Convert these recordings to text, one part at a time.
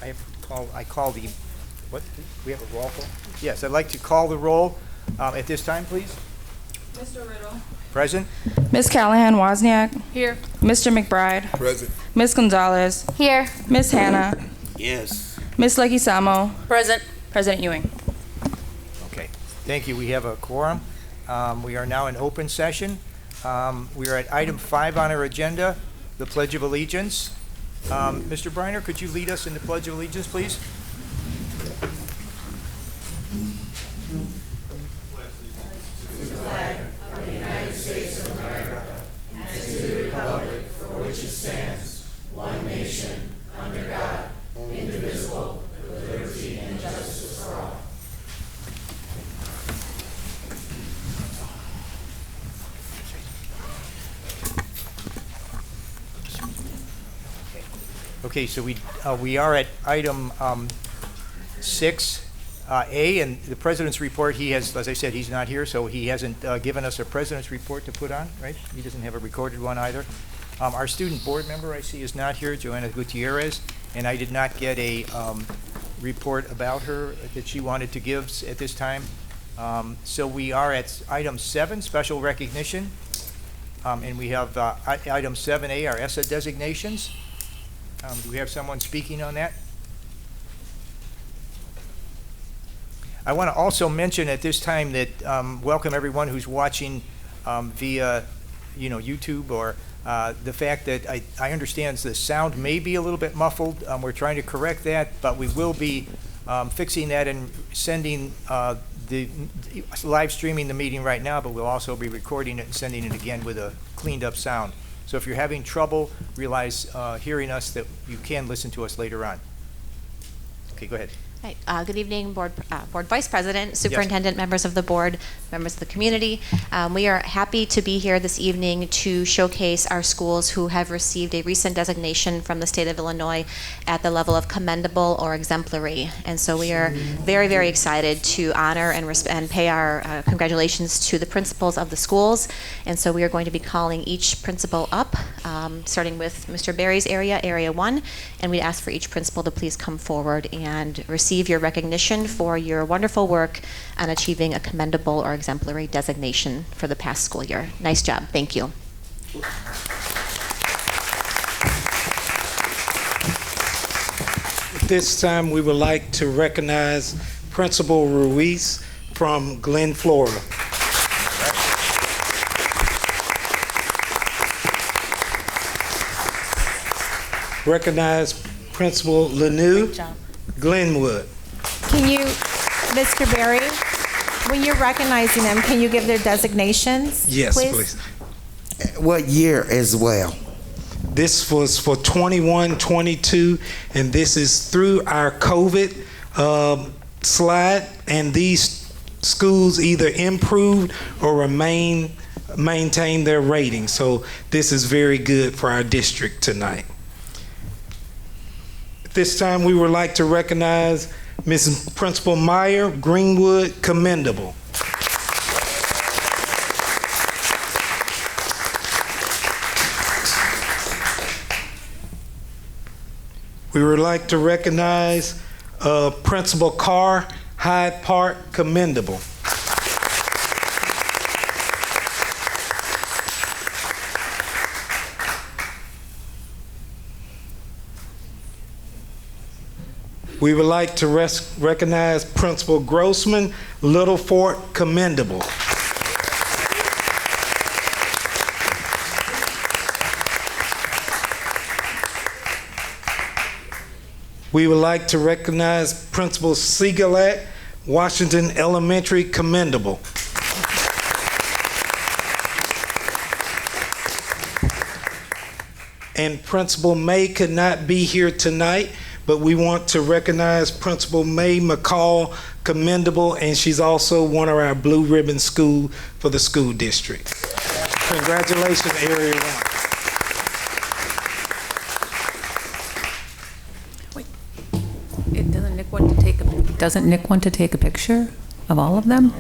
I call the, what, we have a roll call? Yes, I'd like to call the roll at this time, please. Mr. Riddle. Present. Ms. Callahan Wozniak. Here. Mr. McBride. Present. Ms. Gonzalez. Here. Ms. Hannah. Yes. Ms. Leguizamo. Present. President Ewing. Okay, thank you. We have a quorum. We are now in open session. We are at item 5 on our agenda, the Pledge of Allegiance. Mr. Briner, could you lead us in the Pledge of Allegiance, please? Okay, so we are at item 6A, and the president's report, he has, as I said, he's not here, so he hasn't given us a president's report to put on, right? He doesn't have a recorded one either. Our student board member, I see, is not here, Joanna Gutierrez, and I did not get a report about her that she wanted to give at this time. So we are at item 7, special recognition, and we have item 7A, our ESSA designations. Do we have someone speaking on that? I want to also mention at this time that welcome everyone who's watching via, YouTube, or the fact that I understand the sound may be a little bit muffled. We're trying to correct that, but we will be fixing that and sending the live streaming the meeting right now, but we'll also be recording it and sending it again with a cleaned up sound. So if you're having trouble, realize hearing us that you can listen to us later on. Okay, go ahead. Right. Good evening, Board Vice President, Superintendent, members of the board, members of the community. We are happy to be here this evening to showcase our schools who have received a recent designation from the state of Illinois at the level of commendable or exemplary. And so we are very, very excited to honor and pay our congratulations to the principals of the schools. And so we are going to be calling each principal up, starting with Mr. Berry's area 1, and we'd ask for each principal to please come forward and receive your recognition for your wonderful work on achieving a commendable or exemplary designation for the past school year. Nice job. Thank you. At this time, we would like to recognize Principal Ruiz from Glen, Florida. Recognize Principal Lanou, Glenwood. Can you, Mr. Berry, when you're recognizing them, can you give their designations? Yes, please. What year as well? This was for 21-22, and this is through our COVID slide, and these schools either improved or maintained their rating. So this is very good for our district tonight. At this time, we would like to recognize Mrs. Principal Meyer, Greenwood, commendable. We would like to recognize Principal Carr, Hyde Park, commendable. We would like to recognize Principal Grossman, Little Fort, commendable. We would like to recognize Principal Siegelak, Washington Elementary, commendable. And Principal May could not be here tonight, but we want to recognize Principal May McCall, commendable, and she's also one of our Blue Ribbon School for the school district. Congratulations, Area 1. Wait, doesn't Nick want to take a picture of all of them?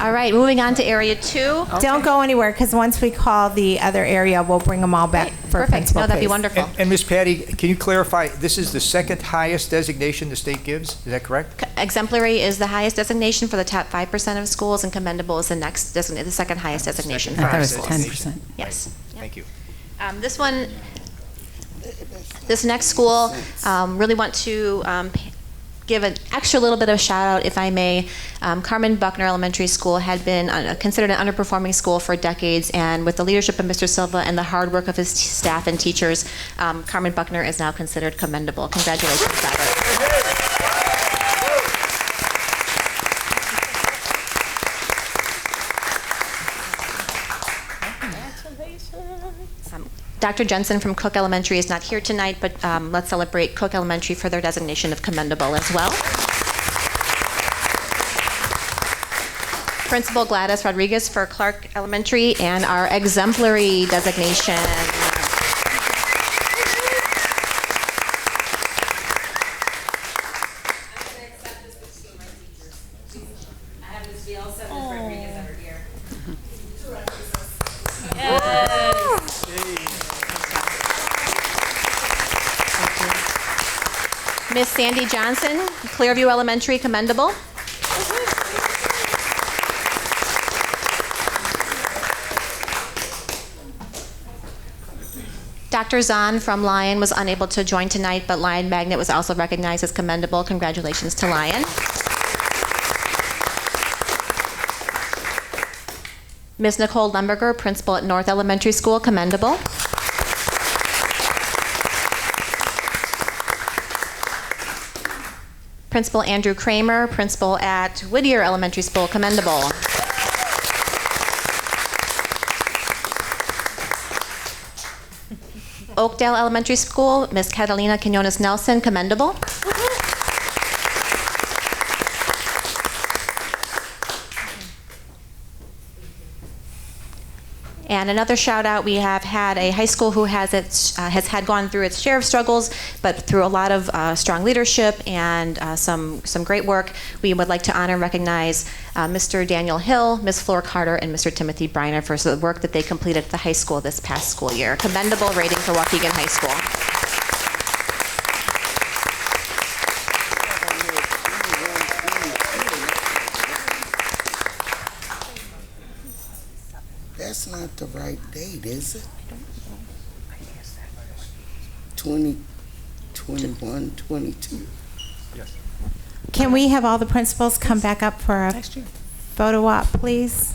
All right, moving on to Area 2. Don't go anywhere, because once we call the other area, we'll bring them all back for a Perfect. principal No, that'd be case. wonderful. And Ms. Patty, can you clarify, this is the second highest designation the state gives? Is that correct? Exemplary is the highest designation for the top 5% of schools, and commendable is the next the second highest designation for I thought our it was schools. 10%. Yes. Thank you. This next school, really want to give an extra little bit of a shout out, if I may. Carmen Buckner Elementary School had been considered an underperforming school for decades, and with the leadership of Mr. Silva and the hard work of his staff and teachers, Carmen Buckner is now considered commendable. Congratulations, Robert. Dr. Jensen from Cook Elementary is not here tonight, but let's celebrate Cook Elementary for their designation of commendable as well. Principal Gladys Rodriguez for Clark Elementary and our exemplary designation. Miss Sandy Johnson, Clearview Elementary, commendable. Dr. Zahn from Lyon was unable to join tonight, but Lyon Magnet was also recognized as commendable. Congratulations to Lyon. Miss Nicole Lemberger, principal at North Elementary School, commendable. Principal Andrew Kramer, principal at Whittier Elementary School, commendable. Oakdale Elementary School, Miss Catalina Quinones Nelson, commendable. And another shout out, we have had a high school who has had gone through its share of struggles, but through a lot of strong leadership and some great work. We would like to honor and recognize Mr. Daniel Hill, Ms. Flor Carter, and Mr. Timothy Briner for the work that they completed at the high school this past school year. Commendable rating for Waukegan High School. That's not the right date, is it? 20, 21, 22. Can we have all the principals come back up for a photo op, please?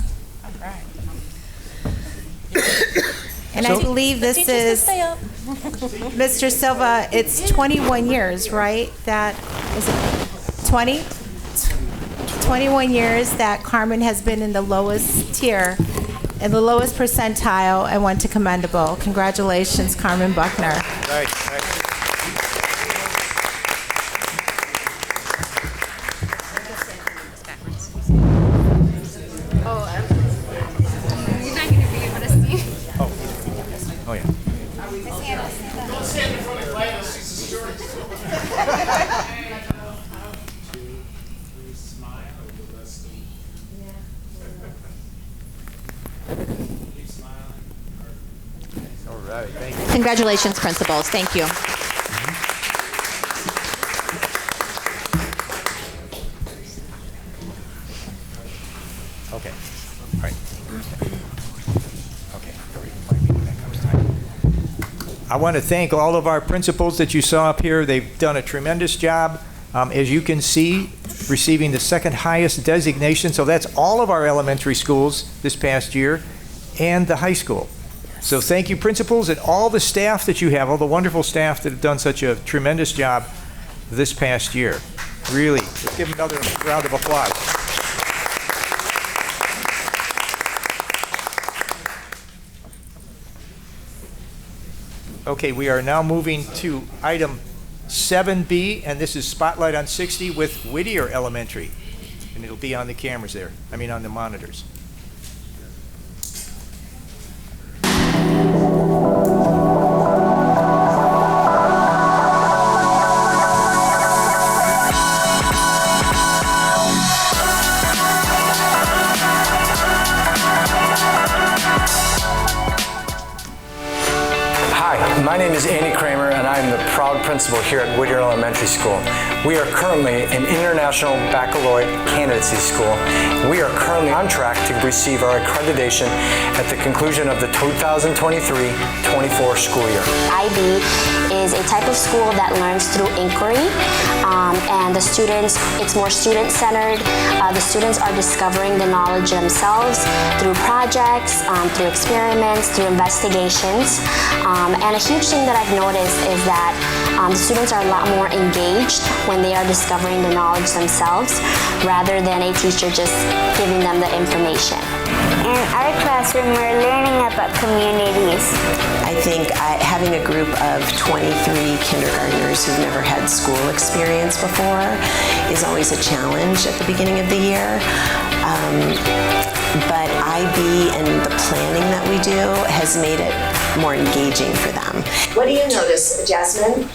And I believe this is, Mr. Silva, it's 21 years, right? That, is it 20? 21 years that Carmen has been in the lowest tier, in the lowest percentile, and went to commendable. Congratulations, Carmen Buckner. Right. Oh, yeah. All right, thank you. Congratulations, principals. Thank you. Okay, all right. Okay. I want to thank all of our principals that you saw up here. They've done a tremendous job. As you can see, receiving the second highest designation. So that's all of our elementary schools this past year and the high school. So thank you, principals, and all the staff that you have, all the wonderful staff that have done such a tremendous job this past year. Really, let's give them another round of applause. Okay, we are now moving to item 7B, and this is Spotlight on 60 with Whittier Elementary. And it'll be on the cameras there, on the monitors. Hi, I'm the proud principal here at Whittier Elementary School. We are currently an International Baccalaureate Candidacy School. We are currently on track to receive our accreditation at the conclusion of the 2023-24 school year. IB is a type of school that learns through inquiry, and the students, it's more student-centered. The students are discovering the knowledge themselves through projects, through experiments, through investigations. And a huge thing that I've noticed is that the students are a lot more engaged when they are discovering the knowledge themselves rather than a teacher just giving them the information. In our classroom, we're learning about communities. I think having a group of 23 kindergartners who've never had school experience before is always a challenge at the beginning of the year. But IB and the planning that we do has made it more engaging for them. What do you notice, Jasmine?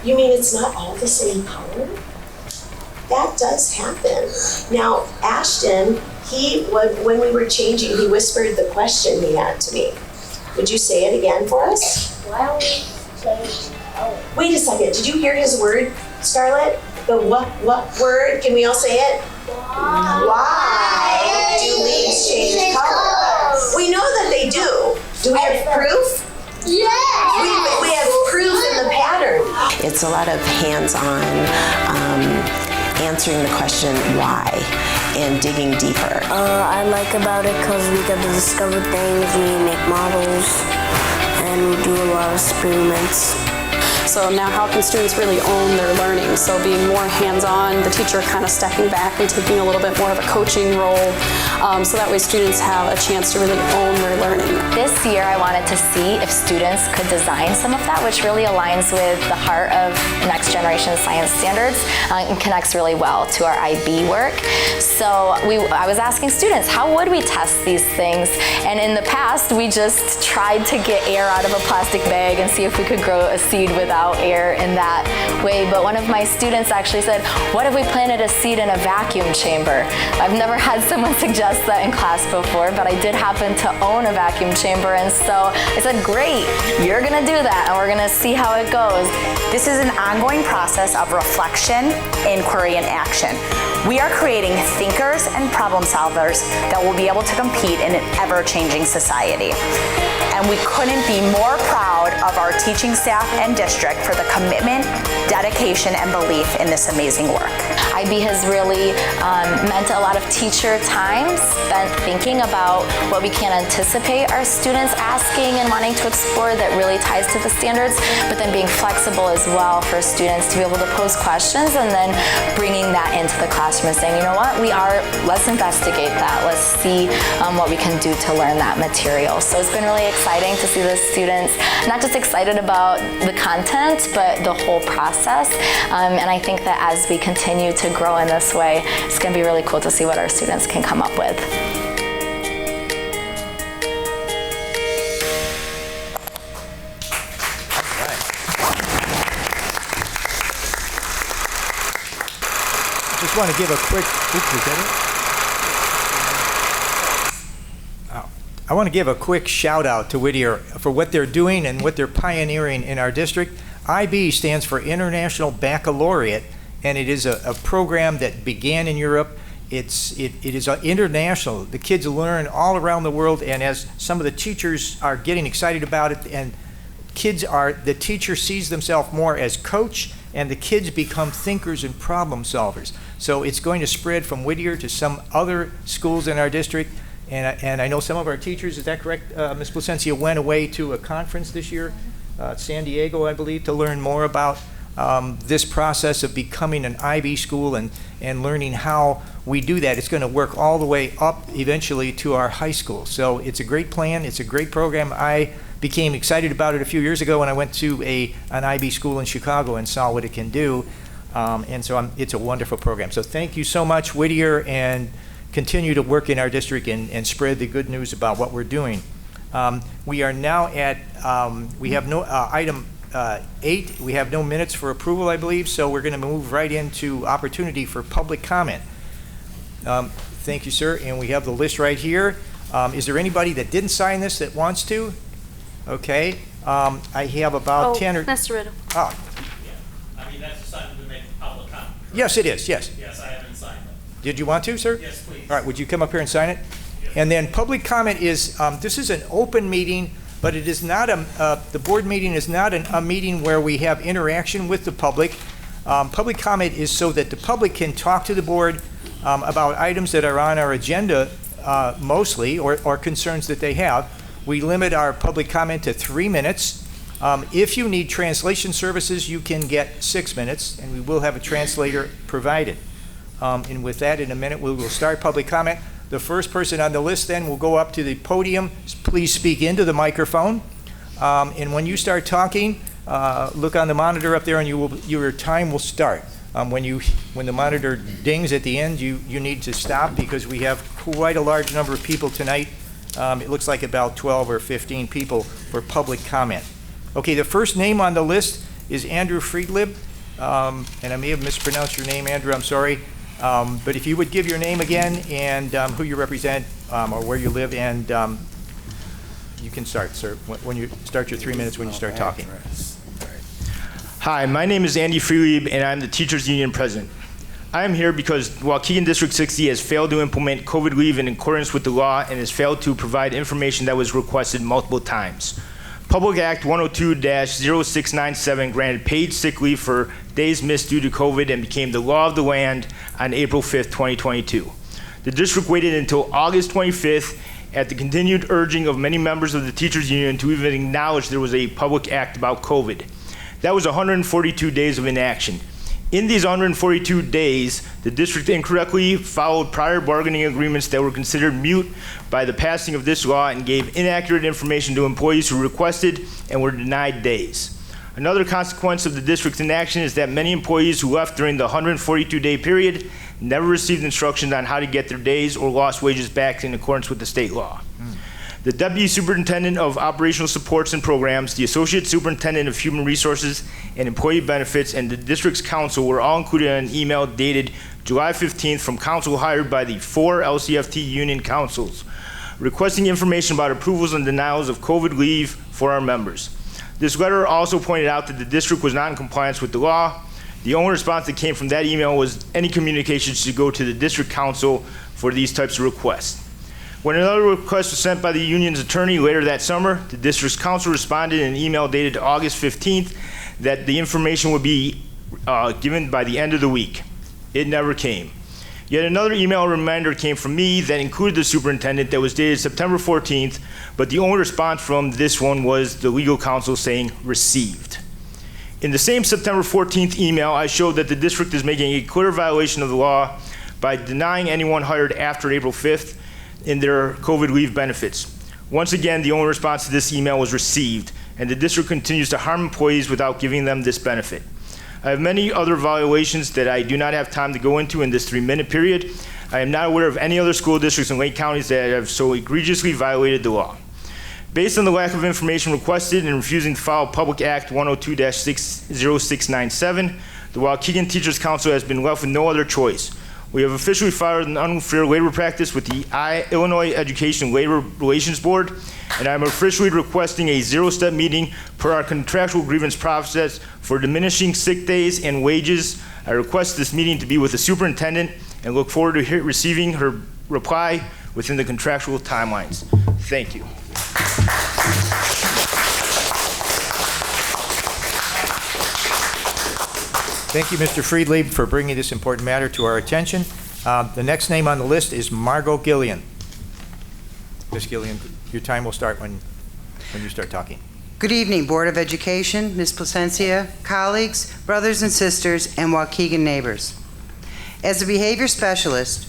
You mean it's not all the same color? That does happen. Now, Ashton, when we were changing, he whispered the question he had to me. Would you say it again for us? Why don't we change color? Wait a second, did you hear his word, Scarlett? The what word? Can we all say it? Why do leaves change color? We know that they do. Do we have proof? Yeah! We have proof in the pattern. It's a lot of hands-on answering the question why and digging deeper. I like about it because we get to discover things, we make models, and we do a lot of experiments. So now how can students really own their learning? So being more hands-on, the teacher kind of stepping back and taking a little bit more of a coaching role, so that way students have a chance to really own their learning. This year I wanted to see if students could design some of that, which really aligns with the heart of Next Generation Science Standards and connects really well to our IB work. So I was asking students, how would we test these things? And in the past, we just tried to get air out of a plastic bag and see if we could grow a seed without air in that way. But one of my students actually said, what if we planted a seed in a vacuum chamber? I've never had someone suggest that in class before, but I did happen to own a vacuum chamber, and so I said, great, you're gonna do that, and we're gonna see how it goes. This is an ongoing process of reflection, inquiry, and action. We are creating thinkers and problem solvers that will be able to compete in an ever-changing society. And we couldn't be more proud of our teaching staff and district for the commitment, dedication, and belief in this amazing work. IB has really meant a lot of teacher time spent thinking about what we can anticipate our students asking and wanting to explore that really ties to the standards, but then being flexible as well for students to be able to pose questions and then bringing that into the classroom and saying, you know what, let's investigate that. Let's see what we can do to learn that material. So it's been really exciting to see the students not just excited about the content, but the whole process. And I think that as we continue to grow in this way, it's going to be really cool to see what our students can come up with. Just want to give a quick, I want to give a quick shout out to Whittier for what they're doing and what they're pioneering in our district. IB stands for International Baccalaureate, and it is a program that began in Europe. It is international. The kids learn all around the world, and as some of the teachers are getting excited about it, and the teacher sees themselves more as coach, and the kids become thinkers and problem solvers. So it's going to spread from Whittier to some other schools in our district. And I know some of our teachers, is that correct, Ms. Placencia, went away to a conference this year, San Diego, I believe, to learn more about this process of becoming an IB school and learning how we do that. It's going to work all the way up eventually to our high school. So it's a great plan. It's a great program. I became excited about it a few years ago when I went to an IB school in Chicago and saw what it can do. And so it's a wonderful program. So thank you so much, Whittier, and continue to work in our district and spread the good news about what we're doing. We are now at, we have no, item 8, we have no minutes for approval, I believe, so we're going to move right into opportunity for public comment. Thank you, sir, and we have the list right here. Is there anybody that didn't sign this that wants to? Okay, I have about 10 or... Mr. Riddle. Oh, I mean, that's assigned to make public comment. yes, it is, yes. Yes, I haven't signed it. Did you want to, sir? Yes, please. All right, would you come up here and sign it? And then public comment is, this is an open meeting, but it is not the board meeting is not a meeting where we have interaction with the public. Public comment is so that the public can talk to the board about items that are on our agenda mostly, or concerns that they have. We limit our public comment to 3 minutes. If you need translation services, you can get 6 minutes, and we will have a translator provided. And with that, in a minute, we will start public comment. The first person on the list then will go up to the podium. Please speak into the microphone. And when you start talking, look on the monitor up there, and your time will start. When the monitor dings at the end, you need to stop, because we have quite a large number of people tonight. It looks like about 12 or 15 people for public comment. Okay, the first name on the list is Andrew Freebe, and I may have mispronounced your name, Andrew, I'm sorry. But if you would give your name again and who you represent or where you live, and you can start, sir, when you start your 3 minutes when you start talking. Hi, my name is Andy Freebe, and I'm the Teachers Union President. I am here because Waukegan District 60 has failed to implement COVID leave in accordance with the law and has failed to provide information that was requested multiple times. Public Act 102-0697 granted paid sick leave for days missed due to COVID and became the law of the land on April 5th, 2022. The district waited until August 25th at the continued urging of many members of the teachers union to even acknowledge there was a public act about COVID. That was 142 days of inaction. In these 142 days, the district incorrectly followed prior bargaining agreements that were considered moot by the passing of this law and gave inaccurate information to employees who requested and were denied days. Another consequence of the district's inaction is that many employees who left during the 142-day period never received instructions on how to get their days or lost wages back in accordance with the state law. The Deputy Superintendent of Operational Supports and Programs, the Associate Superintendent of Human Resources and Employee Benefits, and the district's council were all included in an email dated July 15th from council hired by the 4 LCFT union councils, requesting information about approvals and denials of COVID leave for our members. This letter also pointed out that the district was not in compliance with the law. The only response that came from that email was any communication should go to the district council for these types of requests. When another request was sent by the union's attorney later that summer, the district's council responded in an email dated August 15th that the information would be given by the end of the week. It never came. Yet another email reminder came from me that included the superintendent that was dated September 14th, but the only response from this one was the legal counsel saying received. In the same September 14th email, I showed that the district is making a clear violation of the law by denying anyone hired after April 5th in their COVID leave benefits. Once again, the only response to this email was received, and the district continues to harm employees without giving them this benefit. I have many other violations that I do not have time to go into in this 3-minute period. I am not aware of any other school districts in Lake counties that have so egregiously violated the law. Based on the lack of information requested and refusing to follow Public Act 102-0697, the Waukegan Teachers Council has been left with no other choice. We have officially filed an unfair labor practice with the Illinois Education Labor Relations Board, and I'm officially requesting a 0-step meeting per our contractual grievance process for diminishing sick days and wages. I request this meeting to be with the superintendent and look forward to receiving her reply within the contractual timelines. Thank you. Thank you, Mr. Freebe, for bringing this important matter to our attention. The next name on the list is Margot Gillian. Ms. Gillian, your time will start when you start talking. Good evening, Board of Education, Ms. Placencia, colleagues, brothers and sisters, and Waukegan neighbors. As a behavior specialist,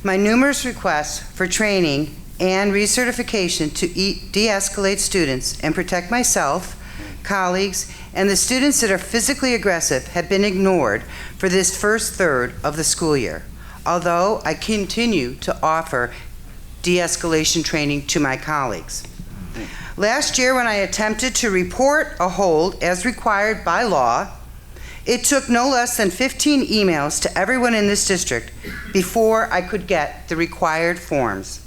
my numerous requests for training and recertification to de-escalate students and protect myself, colleagues, and the students that are physically aggressive have been ignored for this first third of the school year, although I continue to offer de-escalation training to my colleagues. Last year, when I attempted to report a hold as required by law, it took no less than 15 emails to everyone in this district before I could get the required forms.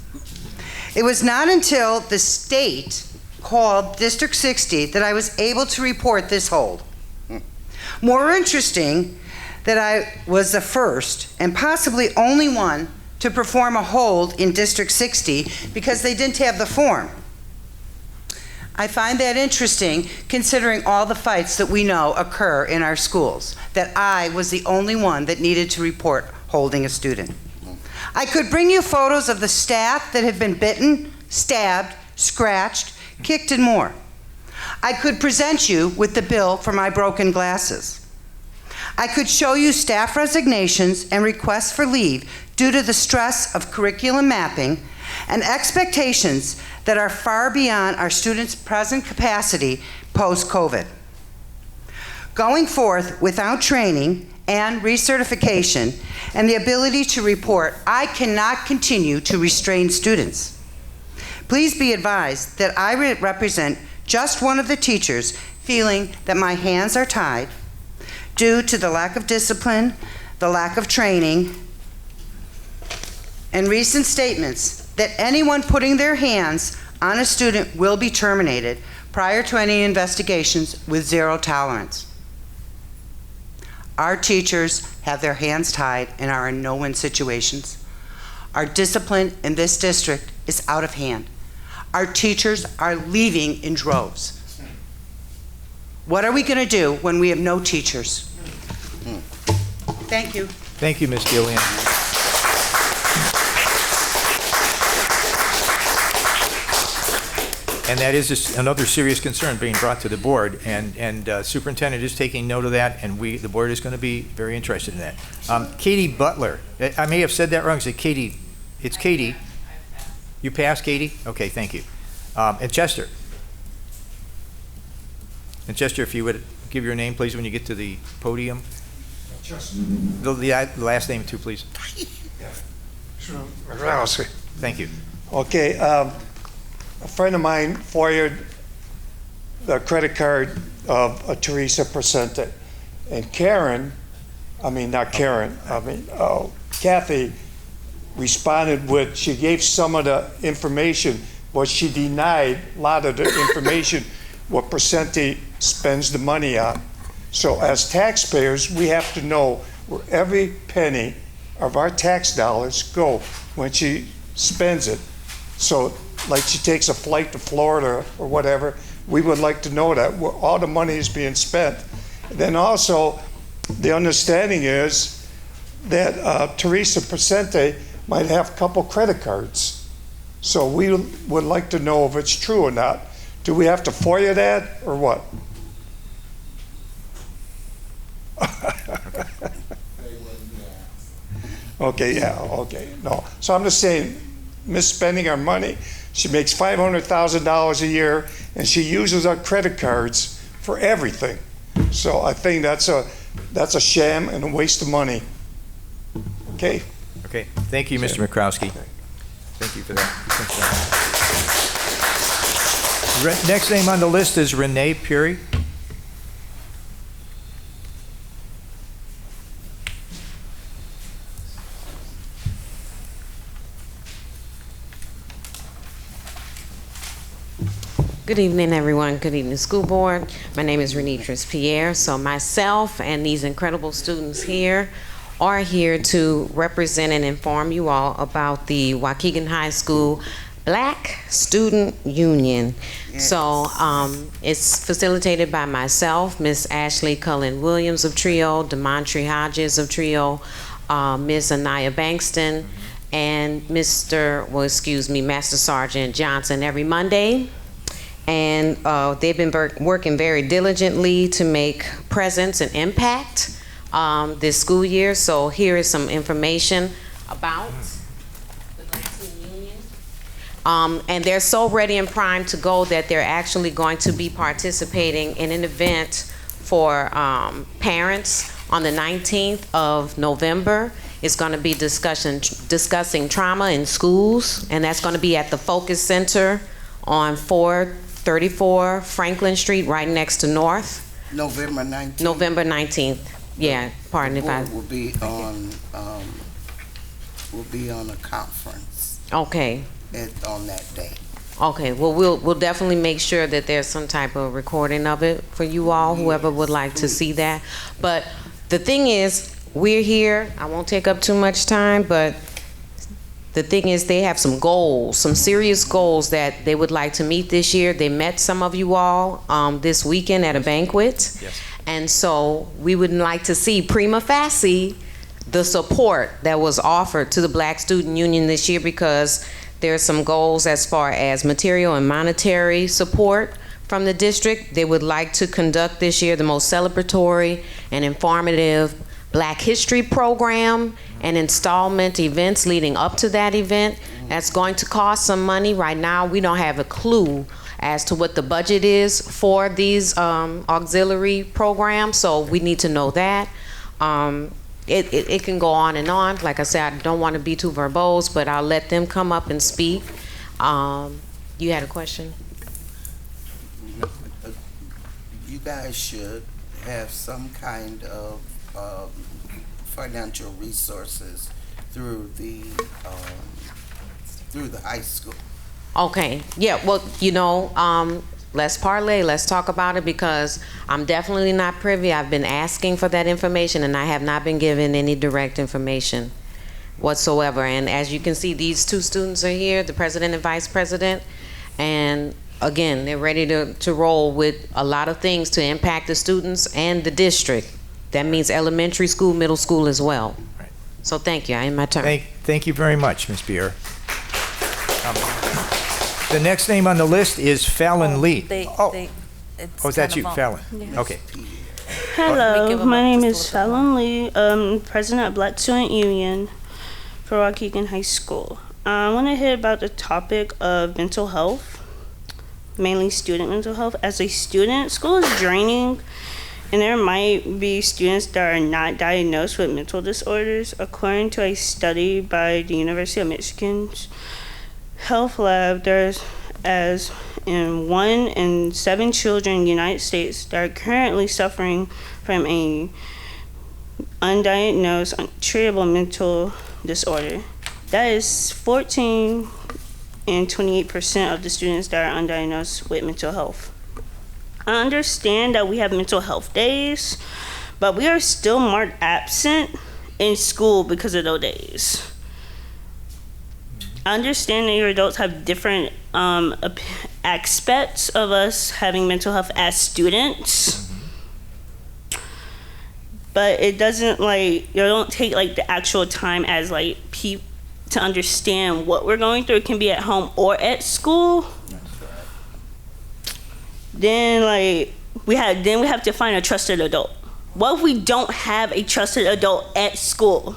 It was not until the state called District 60 that I was able to report this hold. More interesting that I was the first and possibly only one to perform a hold in District 60 because they didn't have the form. I find that interesting considering all the fights that we know occur in our schools, that I was the only one that needed to report holding a student. I could bring you photos of the staff that have been bitten, stabbed, scratched, kicked, and more. I could present you with the bill for my broken glasses. I could show you staff resignations and requests for leave due to the stress of curriculum mapping and expectations that are far beyond our students' present capacity post-COVID. Going forth without training and recertification and the ability to report, I cannot continue to restrain students. Please be advised that I represent just one of the teachers feeling that my hands are tied due to the lack of discipline, the lack of training, and recent statements that anyone putting their hands on a student will be terminated prior to any investigations with zero tolerance. Our teachers have their hands tied and are in no-win situations. Our discipline in this district is out of hand. Our teachers are leaving in droves. What are we going to do when we have no teachers? Thank you. Thank you, Ms. Gillian. And that is another serious concern being brought to the board, and superintendent is taking note of that, and the board is going to be very interested in that. Katie Butler, I may have said that wrong. Is it Katie? It's Katie. You passed, Katie? Okay, thank you. And Chester. And Chester, if you would give your name, please, when you get to the podium. Chester. The last name, too, please. Thank you. Okay, a friend of mine foiled the credit card of Teresa Presente. And Kathy responded with, she gave some of the information, but she denied a lot of the information what Presente spends the money on. So as taxpayers, we have to know where every penny of our tax dollars go when she spends it. So like she takes a flight to Florida or whatever, we would like to know that where all the money is being spent. Then also, the understanding is that Teresa Presente might have a couple credit cards. So we would like to know if it's true or not. Do we have to FOIA that or what? Okay, yeah, okay, no. So I'm just saying, misspending our money. She makes $500,000 a year, and she uses our credit cards for everything. So I think that's a sham and a waste of money. Okay. Okay. Thank you, Mr. McCrowski. Thank you for that. Next name on the list is Renee Puri. Good evening, everyone. Good evening, school board. My name is Renitris Pierre. So myself and these incredible students here are here to represent and inform you all about the Waukegan High School Black Student Union. Yes. So it's facilitated by myself, Miss Ashley Cullen Williams of TRIO, DeMontry Hodges of TRIO, Miss Anaya Bankston, and Master Sergeant Johnson every Monday. And they've been working very diligently to make presence and impact this school year. So here is some information about the Black Student Union. And they're so ready and primed to go that they're actually going to be participating in an event for parents on the 19th of November. It's going to be discussing trauma in schools, and that's going to be at the Focus Center on 434 Franklin Street, right next to North. November 19th. November 19th. Yeah, pardon if I. Will be on a conference. Okay. On that day. Okay, well, we'll definitely make sure that there's some type of recording of it for you all, whoever would like to see that. But the thing is, we're here. I won't take up too much time, but the thing is, they have some goals, some serious goals that they would like to meet this year. They met some of you all this weekend at a banquet. Yes. And so we would like to see prima facie the support that was offered to the Black Student Union this year, because there are some goals as far as material and monetary support from the district. They would like to conduct this year the most celebratory and informative Black History program and installment events leading up to that event. That's going to cost some money. Right now, we don't have a clue as to what the budget is for these auxiliary programs, so we need to know that. It can go on and on. Like I said, I don't want to be too verbose, but I'll let them come up and speak. You had a question? You guys should have some kind of financial resources through the high school. Okay, yeah, well, you know, let's parlay, let's talk about it, because I'm definitely not privy. I've been asking for that information, and I have not been given any direct information whatsoever. And as you can see, these two students are here, the president and vice president, and again, they're ready to roll with a lot of things to impact the students and the district. That means elementary school, middle school as well. Right. So thank you. I end my turn. Thank you very much, Ms. Beer. The next name on the list is Fallon Lee. Is that you, Fallon? Yes. Okay. Hello, my name is Fallon Lee, president of Black Student Union for Waukegan High School. I want to hear about the topic of mental health, mainly student mental health. As a student, school is draining, and there might be students that are not diagnosed with mental disorders. According to a study by the University of Michigan's Health Lab, there's as in 1 in 7 children in the United States that are currently suffering from a undiagnosed, untreatable mental disorder. That is 14 and 28% of the students that are undiagnosed with mental health. I understand that we have mental health days, but we are still marked absent in school because of those days. I understand that your adults have different aspects of us having mental health as students, but it doesn't you don't take the actual time as to understand what we're going through. It can be at home or at school. Then we have to find a trusted adult. What if we don't have a trusted adult at school?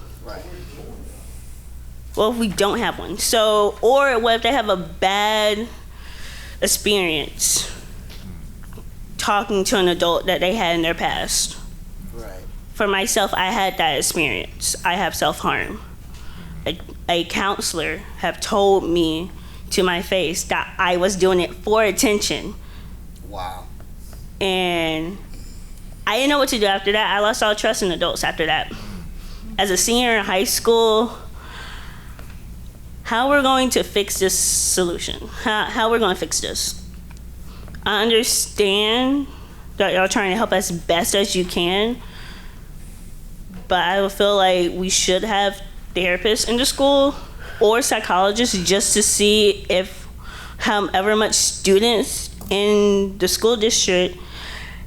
What if we don't have one? So, or what if they have a bad experience talking to an adult that they had in their past? Right. For myself, I had that experience. I have self-harm. A counselor have told me to my face that I was doing it for attention. Wow. And I didn't know what to do after that. I lost all trust in adults after that. As a senior in high school, how we're going to fix this solution? How we're going to fix this? I understand that y'all trying to help as best as you can, but I feel like we should have therapists in the school or psychologists just to see if however much students in the school district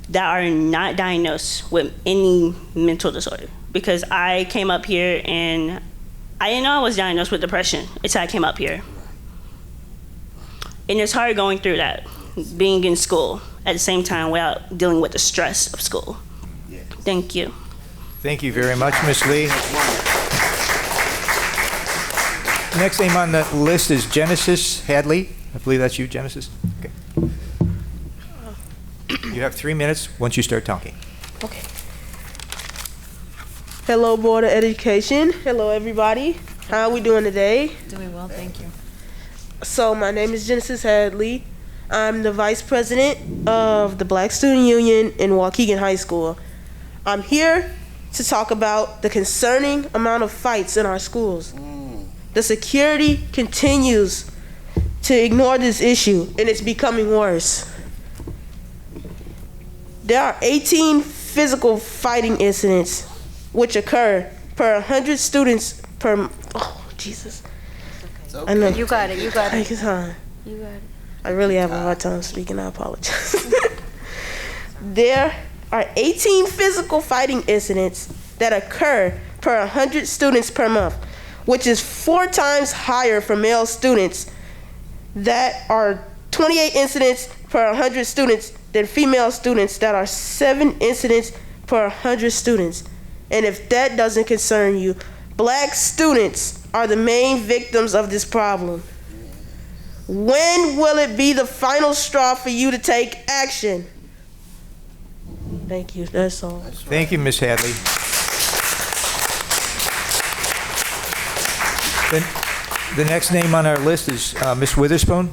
that are not diagnosed with any mental disorder. Because I came up here and I didn't know I was diagnosed with depression until I came up here. And it's hard going through that, being in school at the same time without dealing with the stress of school. Thank you. Thank you very much, Ms. Lee. Next name on the list is Genesis Hadley. I believe that's you, Genesis. Okay. You have 3 minutes once you start talking. Okay. Hello, Board of Education. Hello, everybody. How are we doing today? Doing well, thank you. So my name is Genesis Hadley. I'm the Vice President of the Black Student Union in Waukegan High School. I'm here to talk about the concerning amount of fights in our schools. The security continues to ignore this issue, and it's becoming worse. There are 18 physical fighting incidents which occur per 100 students per. Oh, Jesus. Okay. I know. You got it. You got it. Take your time. You got it. I really have a hard time speaking. I apologize. There are 18 physical fighting incidents that occur per 100 students per month, which is 4 times higher for male students. That are 28 incidents per 100 students than female students. That are 7 incidents per 100 students. And if that doesn't concern you, black students are the main victims of this problem. When will it be the final straw for you to take action? Thank you. That's all. Thank you, Ms. Hadley. The next name on our list is Ms. Witherspoon.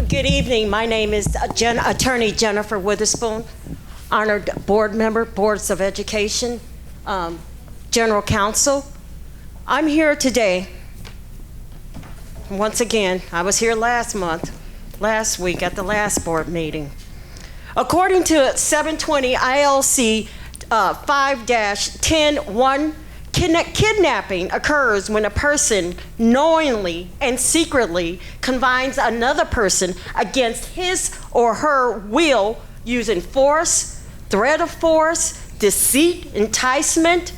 Good evening. My name is Attorney Jennifer Witherspoon, honored board member, Boards of Education, General Counsel. I'm here today. Once again, I was here last week at the last board meeting. According to 720 ILC 5-10-1, kidnapping occurs when a person knowingly and secretly confines another person against his or her will using force, threat of force, deceit, enticement.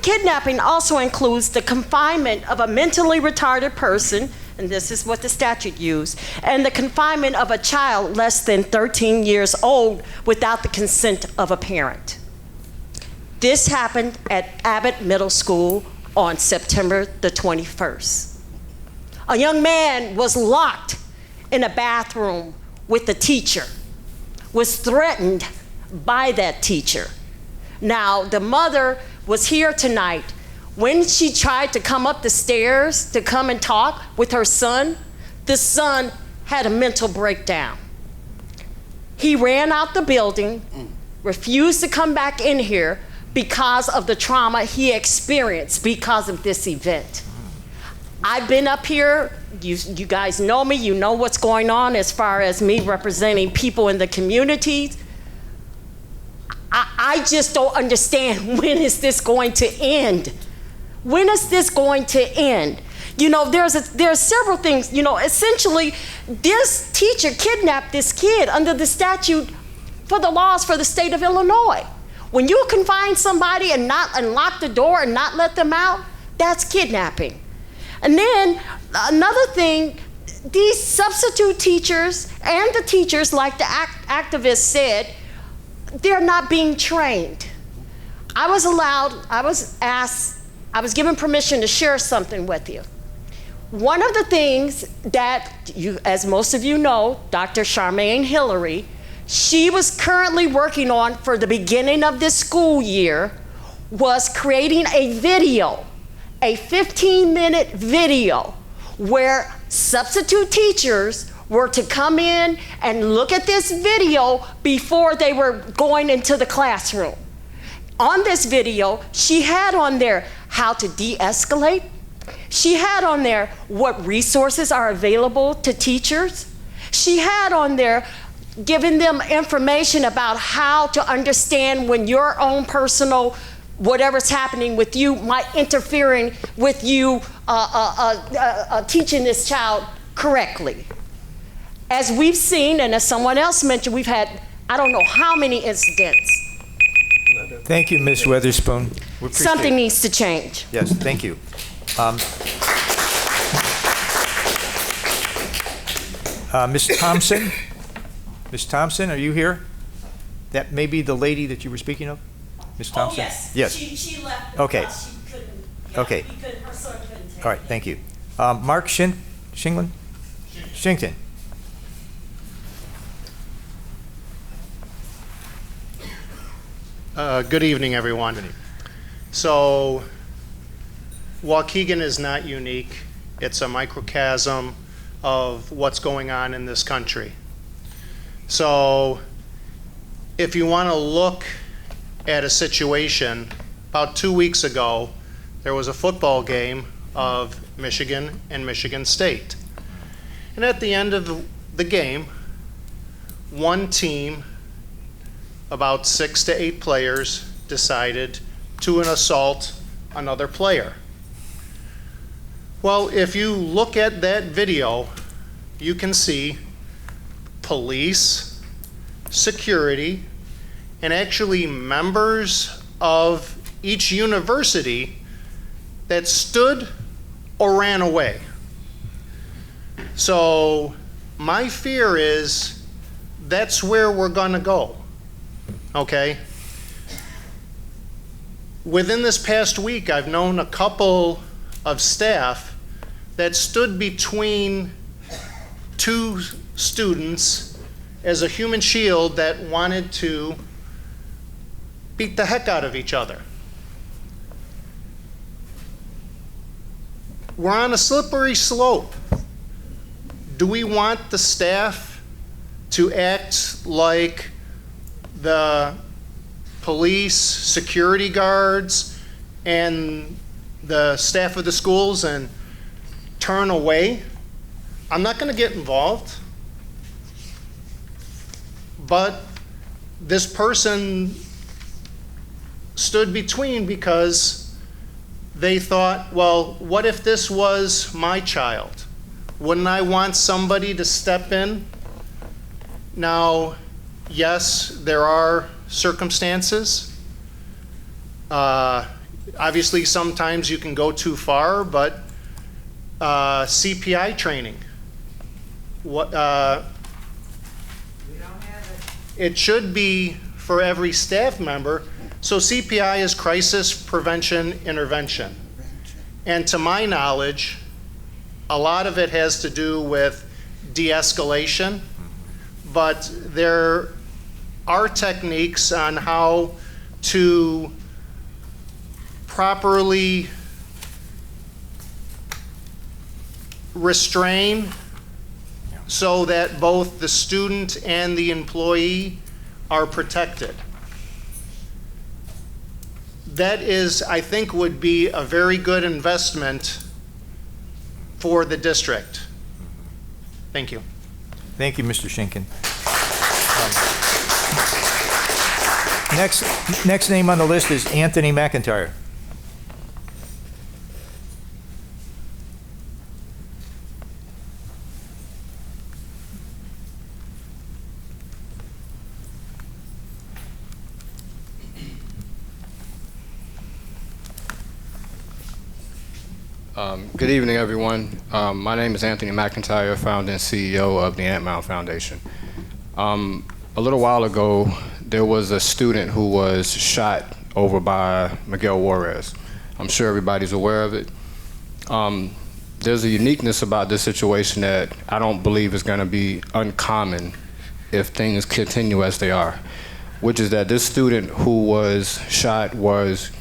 Kidnapping also includes the confinement of a mentally retarded person, and this is what the statute used, and the confinement of a child less than 13 years old without the consent of a parent. This happened at Abbott Middle School on September the 21st. A young man was locked in a bathroom with the teacher, was threatened by that teacher. Now, the mother was here tonight. When she tried to come up the stairs to come and talk with her son, the son had a mental breakdown. He ran out the building, refused to come back in here because of the trauma he experienced because of this event. I've been up here, you guys know me, you know what's going on as far as me representing people in the communities. I just don't understand, when is this going to end? When is this going to end? You know, there's several things. You know, essentially, this teacher kidnapped this kid under the statute for the laws for the state of Illinois. When you confine somebody and lock the door and not let them out, that's kidnapping. And then another thing, these substitute teachers and the teachers, like the activist said, they're not being trained. I was given permission to share something with you. One of the things that as most of you know, Dr. Charmaine Hillary, she was currently working on for the beginning of this school year was creating a video, a 15-minute video where substitute teachers were to come in and look at this video before they were going into the classroom. On this video, she had on there how to de-escalate. She had on there what resources are available to teachers. She had on there giving them information about how to understand when your own personal, whatever's happening with you might interfering with you teaching this child correctly. As we've seen, and as someone else mentioned, we've had, I don't know how many incidents. Thank you, Ms. Witherspoon. Something needs to change. Yes, thank you. Ms. Thompson? Ms. Thompson, are you here? That may be the lady that you were speaking of? Ms. Thompson? Oh, yes. Yes. She left okay. because she couldn't. Okay. Her son couldn't take All right, thank you. Mark Shinken? Shinken. Good evening, everyone. Good evening. So, Waukegan is not unique. It's a microcosm of what's going on in this country. So, if you want to look at a situation about 2 weeks ago. There was a football game of Michigan and Michigan State. And at the end of the game, one team, about 6 to 8 players, decided to assault another player. Well, if you look at that video, you can see police, security, and actually members of each university that stood or ran away. So my fear is that's where we're gonna go, okay? Within this past week, I've known a couple of staff that stood between two students as a human shield that wanted to beat the heck out of each other. We're on a slippery slope. Do we want the staff to act like the police, security guards, and the staff of the schools and turn away? I'm not going to get involved, but this person stood between because they thought, well, what if this was my child? Wouldn't I want somebody to step in? Now, yes, there are circumstances. Obviously, sometimes you can go too far, but CPI training. It should be for every staff member. So CPI is crisis prevention intervention. And to my knowledge, a lot of it has to do with de-escalation, but there are techniques on how to properly restrain so that both the student and the employee are protected. That is, I think, would be a very good investment for the district. Thank you. Thank you, Mr. Shinken. Next name on the list is Anthony McIntyre. Good evening, everyone. My name is Anthony McIntyre, founder and CEO of the Ant Mound Foundation. A little while ago, there was a student who was shot over by Miguel Juarez. I'm sure everybody's aware of it. There's a uniqueness about this situation that I don't believe is going to be uncommon if things continue as they are, which is that this student who was shot was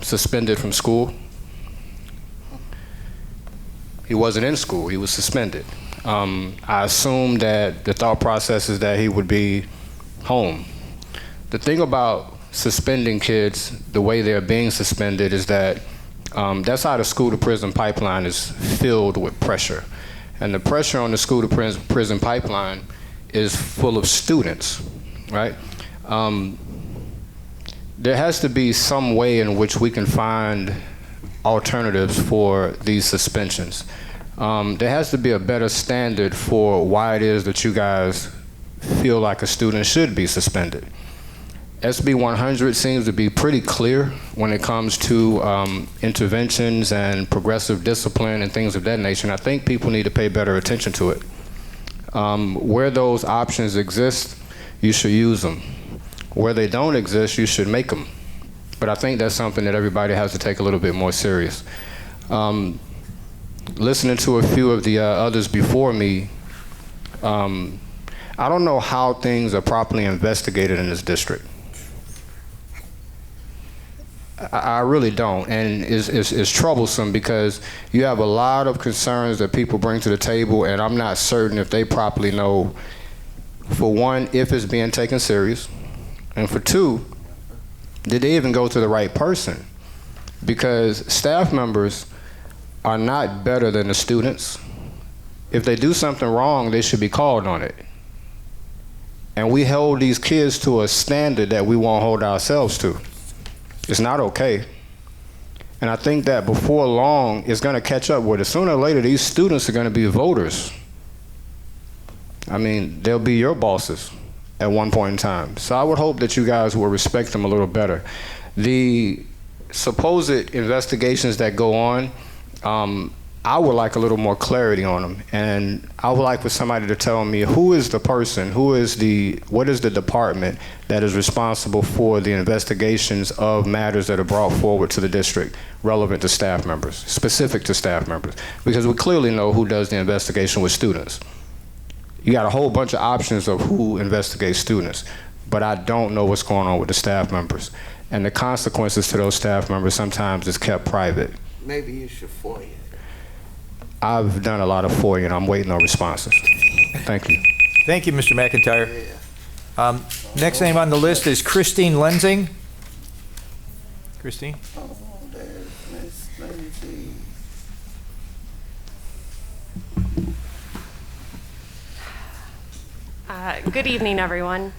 suspended from school. He wasn't in school, he was suspended. I assume that the thought process is that he would be home. The thing about suspending kids, the way they're being suspended, is that that's how the school to prison pipeline is filled with pressure. And the pressure on the school to prison pipeline is full of students, right? There has to be some way in which we can find alternatives for these suspensions. There has to be a better standard for why it is that you guys feel like a student should be suspended. SB 100 seems to be pretty clear when it comes to interventions and progressive discipline and things of that nature, and I think people need to pay better attention to it. Where those options exist, you should use them. Where they don't exist, you should make them. But I think that's something that everybody has to take a little bit more serious. Listening to a few of the others before me, I don't know how things are properly investigated in this district. I really don't, and it's troublesome because you have a lot of concerns that people bring to the table, and I'm not certain if they properly know, for one, if it's being taken serious, and for two, Did they even go to the right person? Because staff members are not better than the students. If they do something wrong, they should be called on it. And we hold these kids to a standard that we won't hold ourselves to. It's not okay. And I think that before long, it's going to catch up with us. Sooner or later, these students are going to be voters. I mean, they'll be your bosses at one point in time. So I would hope that you guys will respect them a little better. The supposed investigations that go on, I would like a little more clarity on them. And I would like for somebody to tell me who is the person, what is the department that is responsible for the investigations of matters that are brought forward to the district relevant to staff members, specific to staff members. Because we clearly know who does the investigation with students. You got a whole bunch of options of who investigates students, but I don't know what's going on with the staff members. And the consequences to those staff members sometimes is kept private. Maybe you should FOIA. I've done a lot of FOIA and I'm waiting on responses. Thank you. Thank you, Mr. McIntyre. Next name on the list is Christine Lensing. Christine? Oh, there's Miss Lindsay. Good evening, everyone.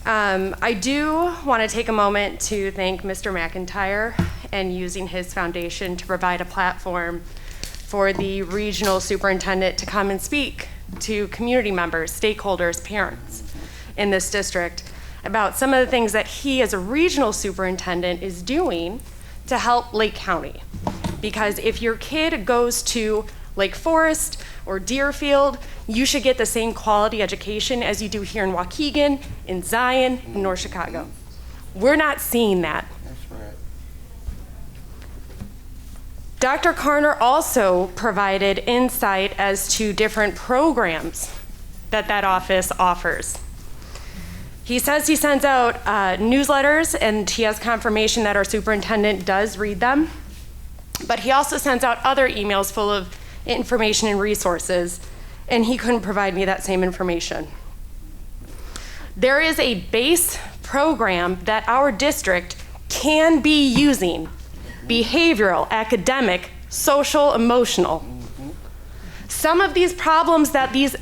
I do want to take a moment to thank Mr. McIntyre and using his foundation to provide a platform for the regional superintendent to come and speak to community members, stakeholders, parents in this district about some of the things that he as a regional superintendent is doing to help Lake County. Because if your kid goes to Lake Forest or Deerfield, you should get the same quality education as you do here in Waukegan, in Zion, in North Chicago. We're not seeing that. That's right. Dr. Karner also provided insight as to different programs that office offers. He says he sends out newsletters and he has confirmation that our superintendent does read them, but he also sends out other emails full of information and resources, and he couldn't provide me that same information. There is a base program that our district can be using, behavioral, academic, social, emotional. Some of these problems that these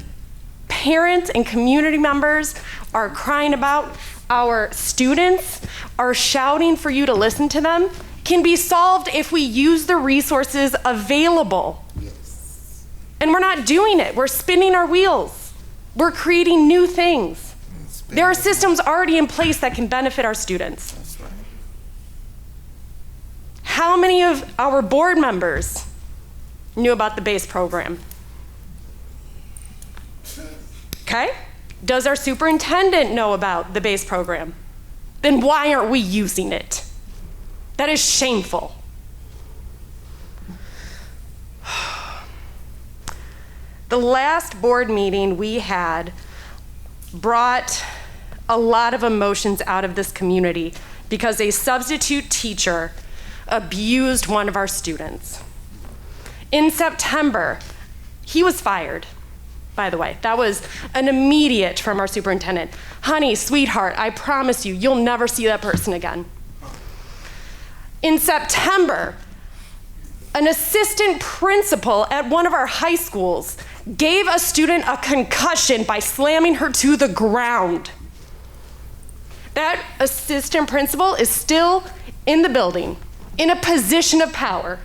parents and community members are crying about, our students are shouting for you to listen to them, can be solved if we use the resources available. Yes. And we're not doing it. We're spinning our wheels. We're creating new things. There are systems already in place that can benefit our students. That's right. How many of our board members knew about the BASE program? Okay? Does our superintendent know about the BASE program? Then why aren't we using it? That is shameful. The last board meeting we had brought a lot of emotions out of this community because a substitute teacher abused one of our students. In September, he was fired, by the way. That was an immediate from our superintendent. Honey, sweetheart, I promise you, you'll never see that person again. In September, an assistant principal at one of our high schools gave a student a concussion by slamming her to the ground. That assistant principal is still in the building, in a position of power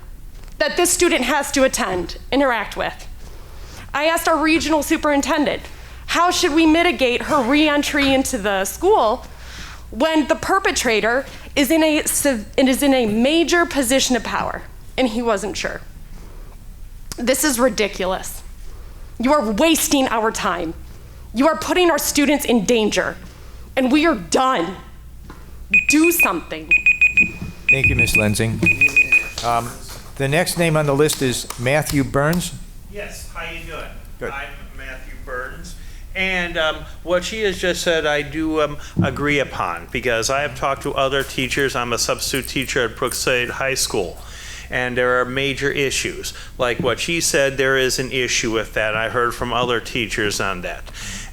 that this student has to interact with. I asked our regional superintendent, how should we mitigate her re-entry into the school when the perpetrator is in a major position of power? And he wasn't sure. This is ridiculous. You are wasting our time. You are putting our students in danger, and we are done. Do something. Thank you, Ms. Lensing. The next name on the list is Matthew Burns. Yes, how you doing? Good. I'm Matthew Burns. And what she has just said, I do agree upon, because I have talked to other teachers. I'm a substitute teacher at Brookside High School. and there are major issues. Like what she said, there is an issue with that. I heard from other teachers on that.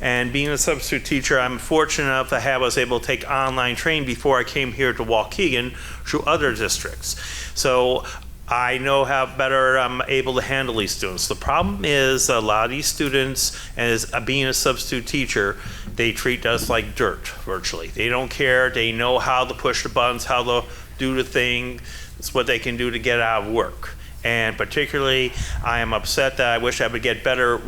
And being a substitute teacher, I'm fortunate enough to was able to take online training before I came here to Waukegan through other districts. So I know how better I'm able to handle these students. The problem is a lot of these students, as being a substitute teacher, they treat us like dirt, virtually. They don't care. They know how to push the buttons, how to do the thing. It's what they can do to get out of work. And particularly, I am upset that I wish we get better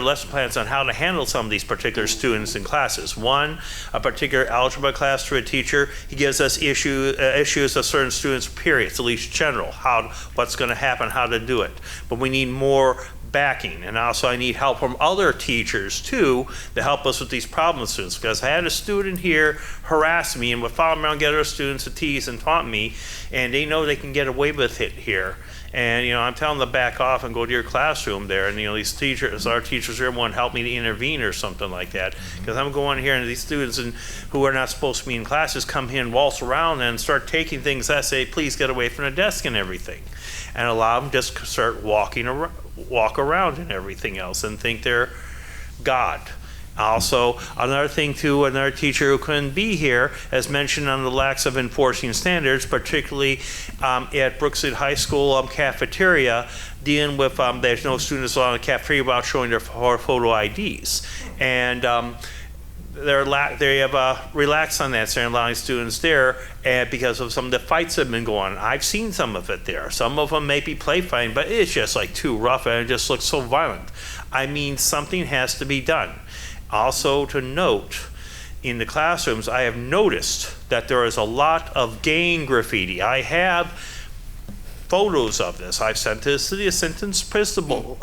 lesson plans on how to handle some of these particular students in classes. One, a particular algebra class to a teacher, he gives us issues of certain students' periods, at least general, what's going to happen, how to do it. But we need more backing, and also I need help from other teachers too to help us with these problem students, because I had a student here harass me and would follow me around, get other students to tease and taunt me, and they know they can get away with it here. And I'm telling them to back off and go to your classroom there. And these teachers, our teachers here, want to help me to intervene or something like that. Because I'm going here and these students who are not supposed to be in classes come here and waltz around and start taking things. I say, please get away from the desk and everything. And a lot of them just start walk around and everything else and think they're God. Also, another thing too, another teacher who couldn't be here, as mentioned on the lacks of enforcing standards, particularly at Brookside High School cafeteria, dealing with there's no students allowed in the cafeteria without showing their photo IDs. And they have relaxed on that, saying allowing students there, and because of some of the fights that have been going on. I've seen some of it there. Some of them may be play fighting, but it's just like too rough and it just looks so violent. I mean, something has to be done. Also to note, in the classrooms, I have noticed that there is a lot of gang graffiti. I have photos of this. I've sent this to the assistant principal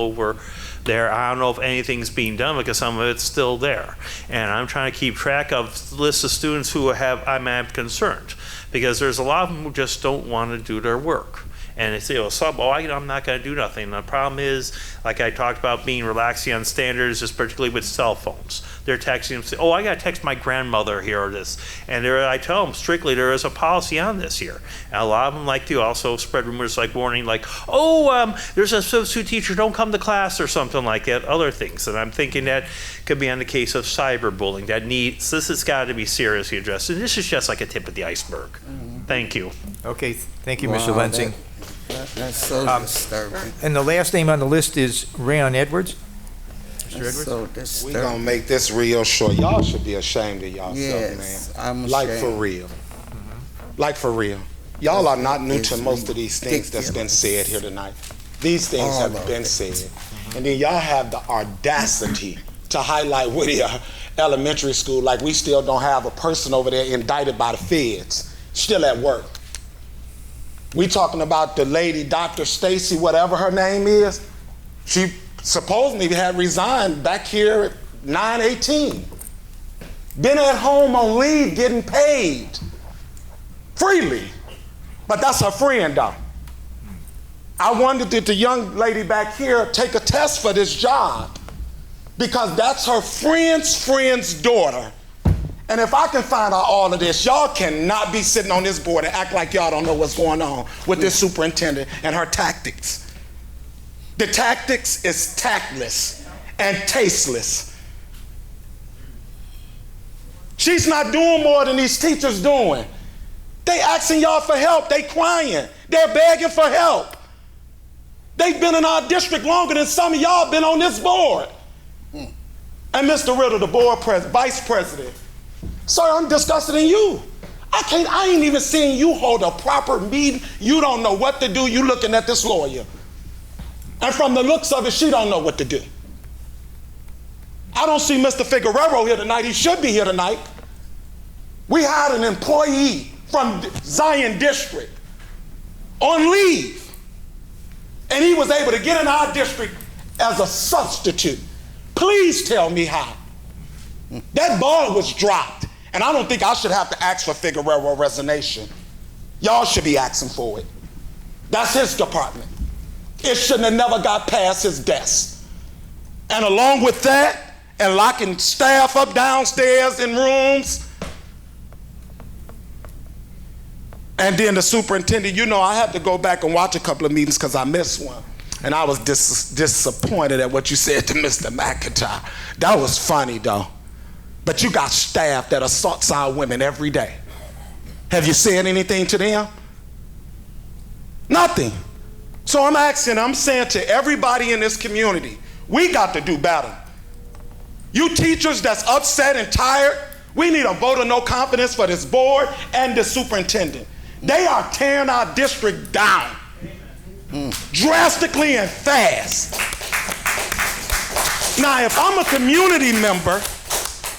over there. I don't know if anything's being done because some of it's still there. And I'm trying to keep track of the list of students who I'm concerned, because there's a lot of them who just don't want to do their work. And they say, I'm not going to do nothing. The problem is, like I talked about, being relaxing on standards, just particularly with cell phones. They're texting them, say, I got to text my grandmother here or this. And I tell them strictly, there is a policy on this here. And a lot of them like to also spread rumors like warning, like, there's a substitute teacher, don't come to class or something like that, other things. And I'm thinking that could be on the case of cyberbullying. This has got to be seriously addressed. And this is just like a tip of the iceberg. Thank you. Okay, thank you, Mr. Lensing. That's so disturbing. And the last name on the list is Rayon Edwards. Mr. Edwards? So disturbing. We're going to make this real short. Y'all should be ashamed of yourself, Yes, man. I'm Like ashamed. for real. Like for real. Y'all are not new to most of these things that's been said here tonight. These things All have of been it. said. And then y'all have the audacity to highlight Whittier Elementary School like we still don't have a person over there indicted by the feds, still at work. We talking about the lady, Dr. Stacy, whatever her name is. She supposedly had resigned back here at 9/18. Been at home on leave getting paid freely. But that's her friend though. I wondered, did the young lady back here take a test for this job? Because that's her friend's daughter. And if I can find out all of this, y'all cannot be sitting on this board and act like y'all don't know what's going on with this superintendent and her tactics. The tactics is tactless and tasteless. She's not doing more than these teachers doing. They asking y'all for help. They crying. They're begging for help. They've been in our district longer than some of y'all been on this board. And Mr. Riddle, the board vice president, sir, I'm disgusted in you. I ain't even seen you hold a proper meeting. You don't know what to do. You looking at this lawyer. And from the looks of it, she don't know what to do. I don't see Mr. Figueroa here tonight. He should be here tonight. We had an employee from Zion District on leave. And he was able to get in our district as a substitute. Please tell me how. That ball was dropped. And I don't think I should have to ask for Figueroa resignation. Y'all should be asking for it. That's his department. It shouldn't have never got past his desk. And along with that, and locking staff up downstairs in rooms, And then the superintendent, you know, I had to go back and watch a couple of meetings because I missed one. And I was disappointed at what you said to Mr. McIntyre. That was funny, though. But you got staff that assaults our women every day. Have you said anything to them? Nothing. So I'm saying to everybody in this community, we got to do better. You teachers that's upset and tired, we need a vote of no confidence for this board and the superintendent. They are tearing our district down drastically and fast. Now, if I'm a community member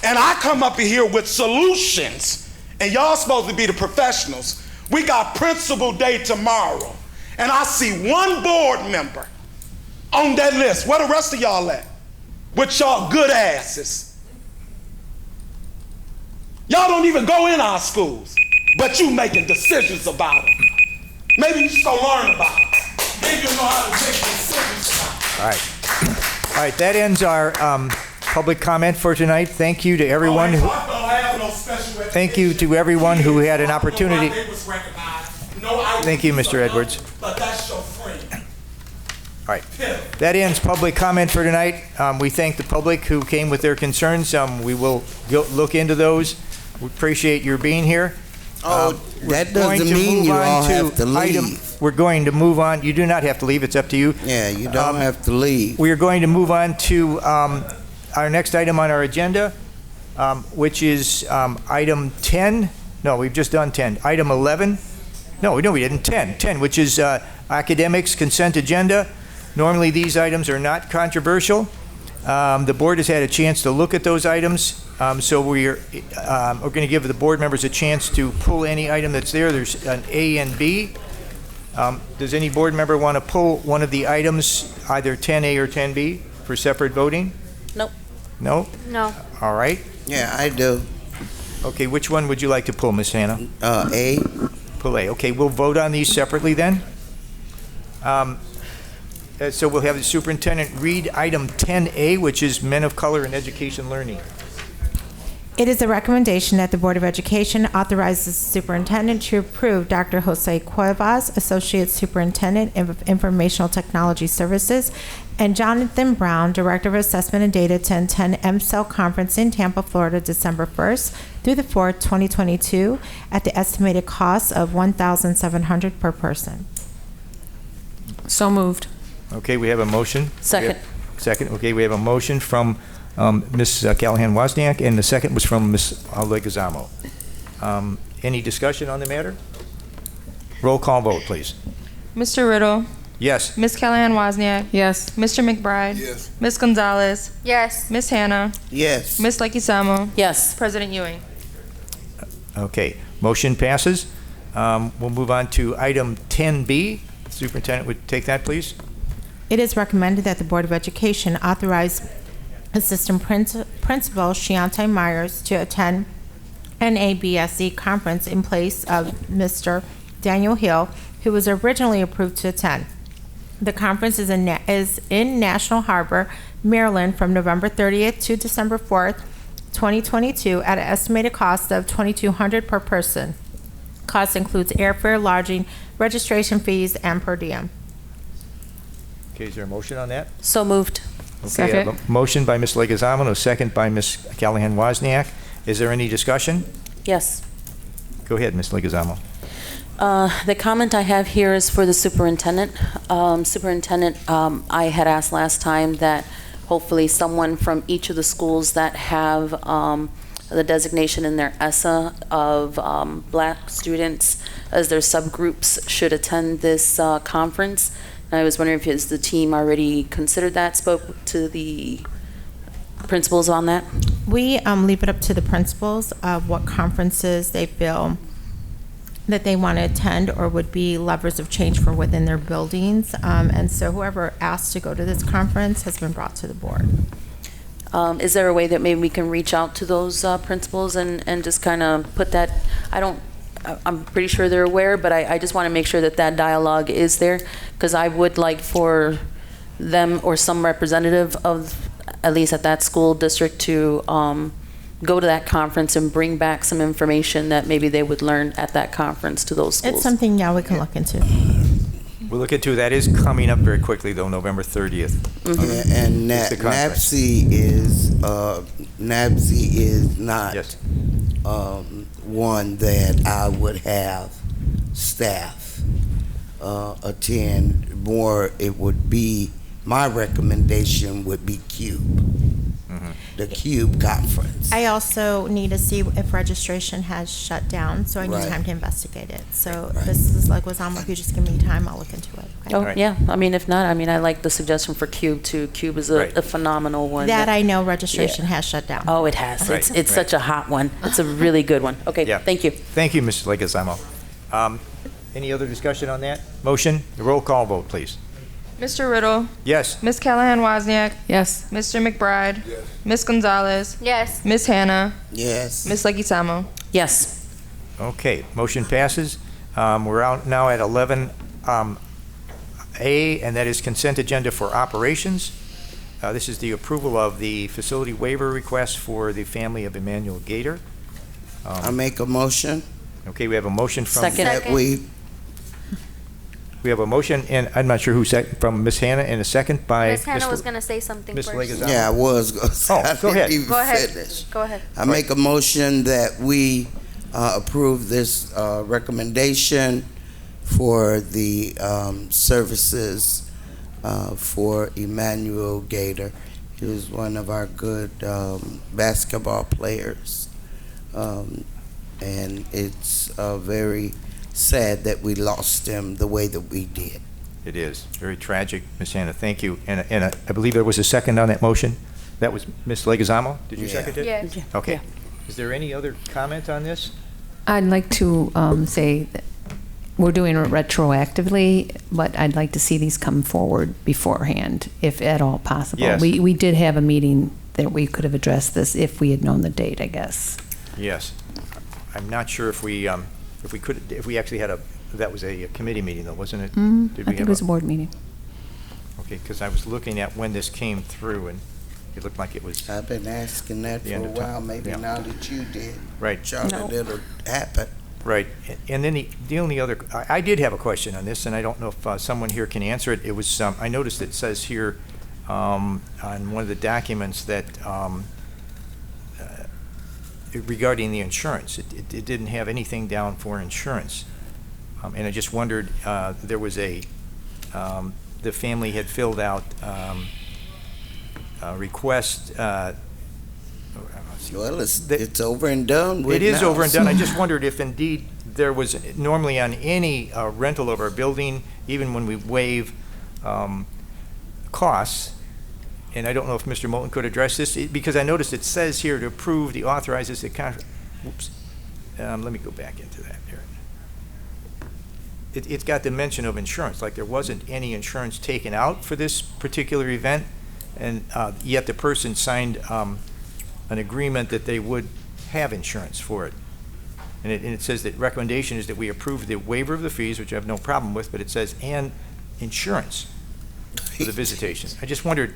and I come up here with solutions, and y'all supposed to be the professionals, we got principal day tomorrow, and I see one board member on that list. Where the rest of y'all at? With y'all good asses. Y'all don't even go in our schools, but you making decisions about them. Maybe you just go learn about them. Maybe you know how to make decisions about them. All right. All right, that ends our public comment for tonight. Thank you to everyone who... Thank you to everyone who had an opportunity. Thank you, Mr. Edwards. But that's your friend. All right. That ends public comment for tonight. We thank the public who came with their concerns. We will look into those. We appreciate your being here. That doesn't mean you all have to leave. We're going to move on. You do not have to leave. It's up to you. Yeah, you don't have to leave. We are going to move on to our next item on our agenda, which is item 10. No, we've just done 10. Item 11. No, we didn't. 10. 10, which is academics consent agenda. Normally, these items are not controversial. The board has had a chance to look at those items, so we're going to give the board members a chance to pull any item that's there. There's an A and B. Does any board member want to pull one of the items, either 10A or 10B, for separate voting? Nope. No? No. All right. Yeah, I do. Okay, which one would you like to pull, Miss Hannah? A. Pull A. Okay, we'll vote on these separately then. So we'll have the superintendent read item 10A, which is Men of Color in Education Learning. It is a recommendation that the Board of Education authorizes the superintendent to approve Dr. Jose Cuevas, Associate Superintendent of Informational Technology Services, and Jonathan Brown, Director of Assessment and Data, to attend MCEL Conference in Tampa, Florida, December 1st through the 4th, 2022, at the estimated cost of $1,700 per person. So moved. Okay, we have a motion. Second. Second. Okay, we have a motion from Ms. Callahan-Wozniak, and the second was from Ms. Leguizamo. Any discussion on the matter? Roll call vote, please. Mr. Riddle. Yes. Ms. Callahan-Wozniak. Yes. Mr. McBride. Yes. Ms. Gonzalez. Yes. Ms. Hannah. Yes. Ms. Leguizamo. Yes. President Ewing. Okay, motion passes. We'll move on to item 10B. The superintendent would take that, please. It is recommended that the Board of Education authorize Assistant Principal Shiante Myers to attend NABSE conference in place of Mr. Daniel Hill, who was originally approved to attend. The conference is in National Harbor, Maryland, from November 30th to December 4th, 2022, at an estimated cost of $2,200 per person. Cost includes airfare, lodging, registration fees, and per diem. Okay, is there a motion on that? So moved. Okay, I have a motion by Ms. Leguizamo, a second by Ms. Callahan-Wozniak. Is there any discussion? Yes. Go ahead, Ms. Leguizamo. The comment I have here is for the superintendent. Superintendent, I had asked last time that hopefully someone from each of the schools that have the designation in their ESSA of Black students as their subgroups should attend this conference. And I was wondering if has the team already considered that, spoke to the principals on that? We leave it up to the principals of what conferences they feel that they want to attend or would be levers of change for within their buildings. And so whoever asked to go to this conference has been brought to the board. Is there a way that maybe we can reach out to those principals and just kind of put that, I'm pretty sure they're aware, but I just want to make sure that that dialogue is there, because I would like for them or some representative of, at least at that school district, to go to that conference and bring back some information that maybe they would learn at that conference to those schools. It's something, yeah, we can look into. We'll look into that. Is coming up very quickly, though, November 30th. And The conference. NABC is not one that I would have staff attend. More, it would be, my recommendation would be CUBE, the CUBE conference. I also need to see if registration has shut down, so I need Right. time to investigate it. So this is like Wazama, if you just give me time, I'll look into it. Okay? Oh, yeah. I mean, if not, I mean, I like the suggestion for CUBE too. CUBE is a phenomenal one. That I know registration has shut down. Oh, it has. Right. It's such a hot one. It's a really good one. Okay, thank you. Thank you, Mrs. Leguizamo. Any other discussion on that? Motion, roll call vote, please. Mr. Riddle. Yes. Ms. Callahan-Wozniak. Yes. Mr. McBride. Yes. Ms. Gonzalez. Yes. Ms. Hannah. Yes. Ms. Leguizamo. Yes. Okay, motion passes. We're out now at 11A, and that is consent agenda for operations. This is the approval of the facility waiver request for the family of Emmanuel Gator. I make a motion. Okay, we have a motion from. That we have a motion, and I'm not sure who from Ms. Hannah, and a second by Ms. Hannah Mr. was going to say something Ms. first. Leguizamo. Yeah, I was going to say. Oh, go ahead. Go ahead. Go ahead. I make a motion that we approve this recommendation for the services for Emmanuel Gator. He was one of our good basketball players. And it's very sad that we lost him the way that we did. It is very tragic, Ms. Hannah. Thank you. And I believe there was a second on that motion. That was Ms. Leguizamo. Did you second it? Yes. Okay. Is there any other comment on this? I'd like to say that we're doing it retroactively, but I'd like to see these come forward beforehand, if at all possible. Yes. We did have a meeting that we could have addressed this if we had known the date, I guess. Yes. I'm not sure if we actually had that was a committee meeting though, wasn't it? I think it was a board meeting. Okay, because I was looking at when this came through and it looked like it was. I've been asking that for a while, maybe now that you did. Right. Charlotte, it'll happen. Right. And then the only other, I did have a question on this, and I don't know if someone here can answer it. It was, I noticed it says here on one of the documents that regarding the insurance, it didn't have anything down for insurance. And I just wondered, there was the family had filled out a request. Well, it's over and done with. It is now. over and done. I just wondered if indeed there was normally on any rental of our building, even when we waive costs, and I don't know if Mr. Moulton could address this, because I noticed it says here to approve the authorizes the contract. Whoops. Let me go back into that here. It's got the mention of insurance, like there wasn't any insurance taken out for this particular event, and yet the person signed an agreement that they would have insurance for it. And it says that recommendation is that we approve the waiver of the fees, which I have no problem with, but it says, and insurance for the visitation. I just wondered,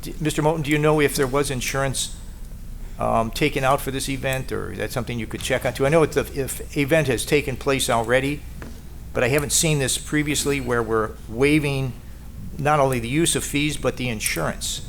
Mr. Moulton, do you know if there was insurance taken out for this event, or is that something you could check onto? I know if event has taken place already, but I haven't seen this previously where we're waiving not only the use of fees, but the insurance.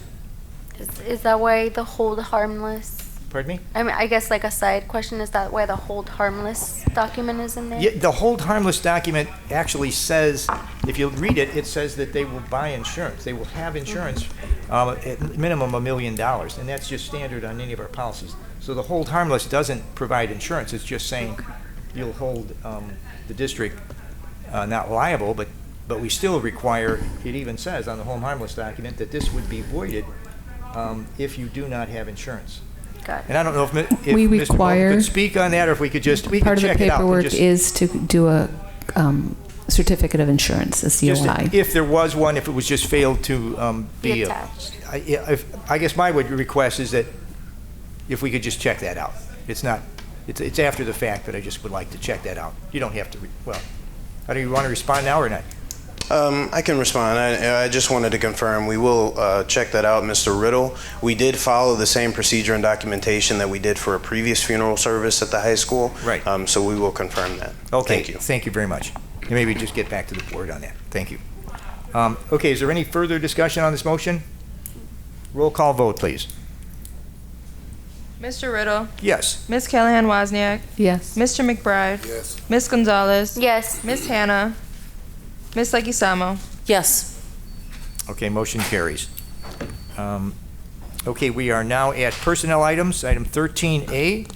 Is that why the hold harmless? Pardon me? I mean, I guess like a side question, is that why the hold harmless document is in there? Yeah, the hold harmless document actually says, if you read it, it says that they will buy insurance. They will have insurance at minimum $1 million, and that's just standard on any of our policies. So the hold harmless doesn't provide insurance. It's just saying you'll hold the district not liable, but we still require, it even says on the hold harmless document that this would be voided if you do not have insurance. And I don't know if We Mr. require- Moulton could speak on that, or if we could just, we Part could of the check it out. paperwork is to do a certificate of insurance, a Just COI. if there was one, if it was just failed to be attached. I guess my request is that if we could just check that out. It's not, it's after the fact, but I just would like to check that out. You don't have to, well, how do you want to respond now or not? I can respond. I just wanted to confirm, we will check that out, Mr. Riddle. We did follow the same procedure and documentation that we did for a previous funeral service at the high school. Right. So we will confirm that. Okay. Thank you. Thank you very much. And maybe just get back to the board on that. Thank you. Okay, is there any further discussion on this motion? Roll call vote, please. Mr. Riddle. Yes. Ms. Callahan-Wozniak. Yes. Mr. McBride. Yes. Ms. Gonzalez. Yes. Ms. Hannah. Ms. Leguizamo. Yes. Okay, motion carries. Okay, we are now at personnel items, item 13A.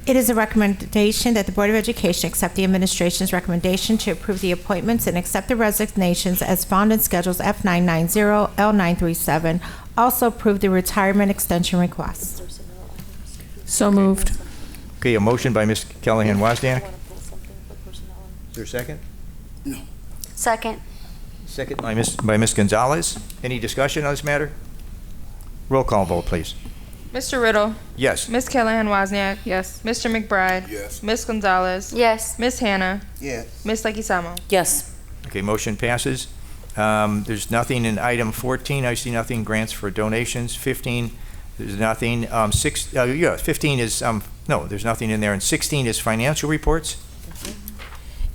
It is a recommendation that the Board of Education accept the administration's recommendation to approve the appointments and accept the resignations as found in Schedules F990, L937. Also approve the retirement extension request. So moved. Okay, a motion by Ms. Callahan-Wozniak. Is there a second? Second. Second by Ms. Gonzalez. Any discussion on this matter? Roll call vote, please. Mr. Riddle. Yes. Ms. Callahan-Wozniak. Yes. Mr. McBride. Yes. Ms. Gonzalez. Yes. Ms. Hannah. Yes. Ms. Leguizamo. Yes. Okay, motion passes. There's nothing in item 14. I see nothing. Grants for donations. 15, there's nothing. 15 is, no, there's nothing in there. And 16 is financial reports.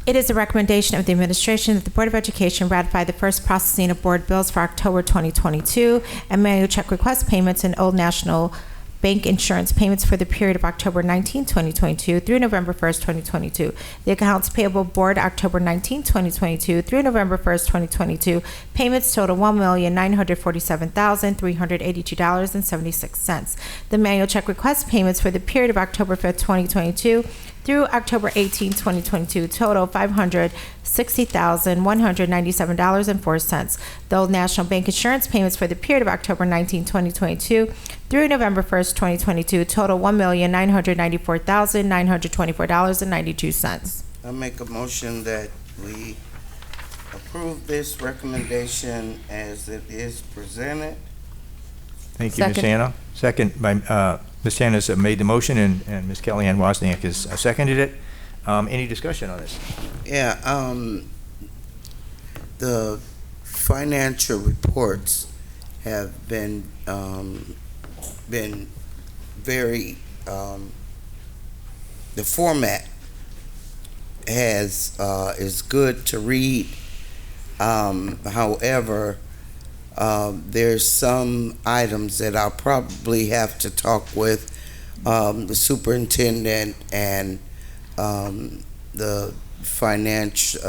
It is a recommendation of the administration that the Board of Education ratify the first processing of board bills for October 2022 and manual check request payments and Old National Bank insurance payments for the period of October 19, 2022 through November 1st, 2022. The accounts payable board October 19, 2022 through November 1st, 2022. Payments total $1,947,382.76. The manual check request payments for the period of October 5th, 2022 through October 18, 2022, total $560,197.04. The Old National Bank insurance payments for the period of October 19, 2022 through November 1st, 2022, total $1,994,924.92. I make a motion that we approve this recommendation as it is presented. Thank you, Ms. Second. Hannah. Second by Ms. Hannah's made the motion, and Ms. Callahan-Wozniak has seconded it. Any discussion on this? Yeah, the financial reports have been very, the format is good to read. However, there's some items that I'll probably have to talk with the superintendent and the financial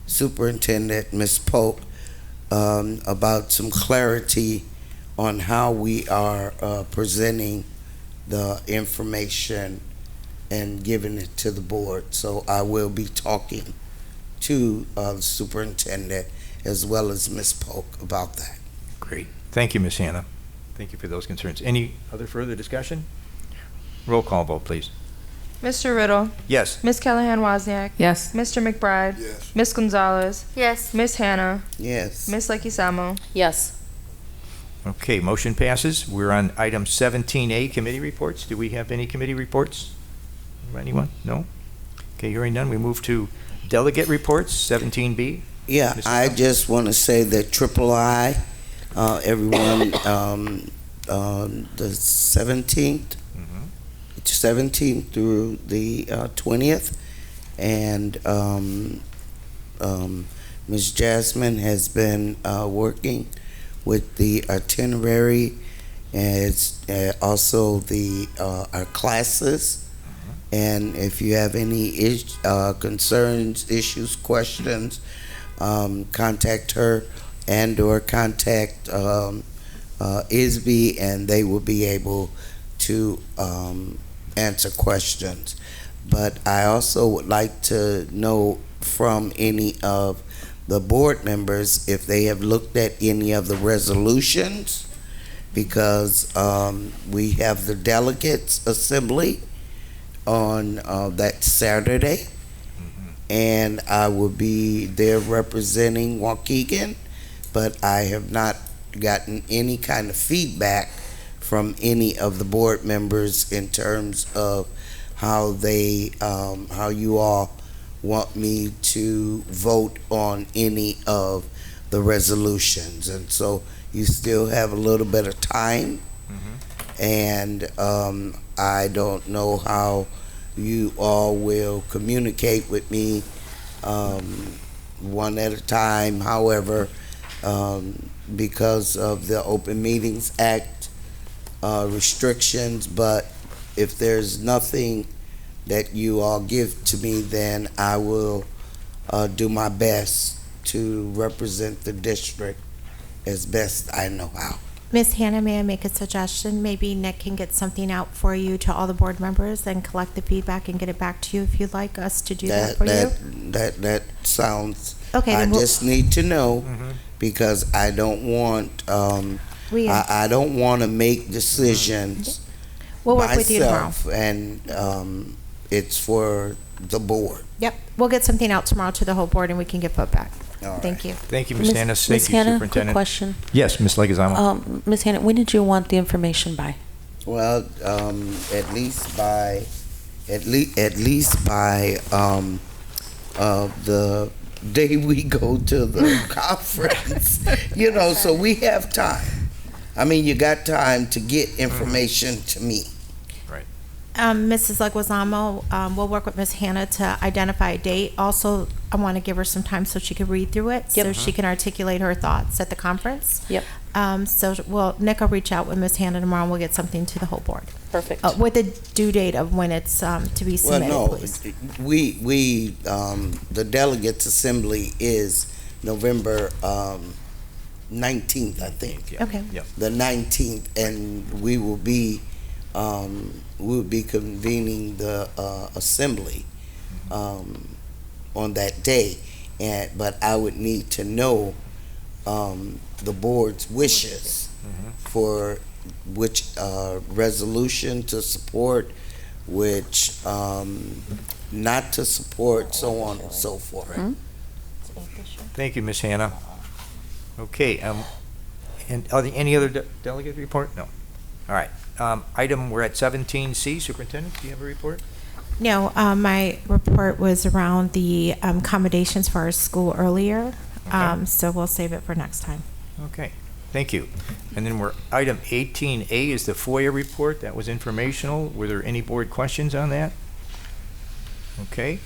superintendent, Ms. Polk, about some clarity on how we are presenting the information and giving it to the board. So I will be talking to the superintendent as well as Ms. Polk about that. Great. Thank you, Ms. Hannah. Thank you for those concerns. Any other further discussion? Roll call vote, please. Mr. Riddle. Yes. Ms. Callahan-Wozniak. Yes. Mr. McBride. Yes. Ms. Gonzalez. Yes. Ms. Hannah. Yes. Ms. Leguizamo. Yes. Okay, motion passes. We're on item 17A, committee reports. Do we have any committee reports? Anyone? No? Okay, hearing none, we move to delegate reports, 17B. Yeah, Mr. I Trump? just want to say that III, everyone, the 17th, 17th through the 20th, and Ms. Jasmine has been working with the itinerary, and it's also the our classes. And if you have any concerns, issues, questions, contact her and/or contact ISB, and they will be able to answer questions. But I also would like to know from any of the board members if they have looked at any of the resolutions, because we have the delegates assembly on that Saturday, and I will be there representing Waukegan, but I have not gotten any kind of feedback from any of the board members in terms of how they, how you all want me to vote on any of the resolutions. And so you still have a little bit of time. And I don't know how you all will communicate with me one at a time. However, because of the Open Meetings Act restrictions, but if there's nothing that you all give to me, then I will do my best to represent the district as best I know how. Ms. Hannah, may I make a suggestion? Maybe Nick can get something out for you to all the board members and collect the feedback and get it back to you if you'd like us to do that for you. That sounds, Okay, I then we'll- just need to know because I don't want, I don't want to make decisions We'll work with you tomorrow. myself, and it's for the board. Yep, we'll get something out tomorrow to the whole board and we can get feedback. Thank you. Thank you, Ms. Hannah. Thank Ms. you, Hannah, Superintendent. quick question. Yes, Ms. Leguizamo. Ms. Hannah, when did you want the information by? Well, at least by the day we go to the conference, so we have time. I mean, you got time to get information to me. Mrs. Leguizamo, we'll work with Ms. Hannah to identify a date. Also, I want to give her some time so she can read through it, so she can articulate her thoughts at the conference. Yep. Nick will reach out with Ms. Hannah tomorrow and we'll get something to the whole board. Perfect. With a due date of when it's to be submitted, please. The delegates assembly is November 19th, I think. Okay. The 19th, and we will be convening the assembly on that day, but I would need to know the board's wishes for which resolution to support, which not to support, so on and so forth. Thank you, Ms. Hannah. Okay, and are there any other delegate report? No. All right. We're at 17C. Superintendent, do you have a report? No, my report was around the accommodations for our school earlier, so we'll save it for next time. Okay, thank you. And then item 18A is the FOIA report. That was informational. Were there any board questions on that? Okay.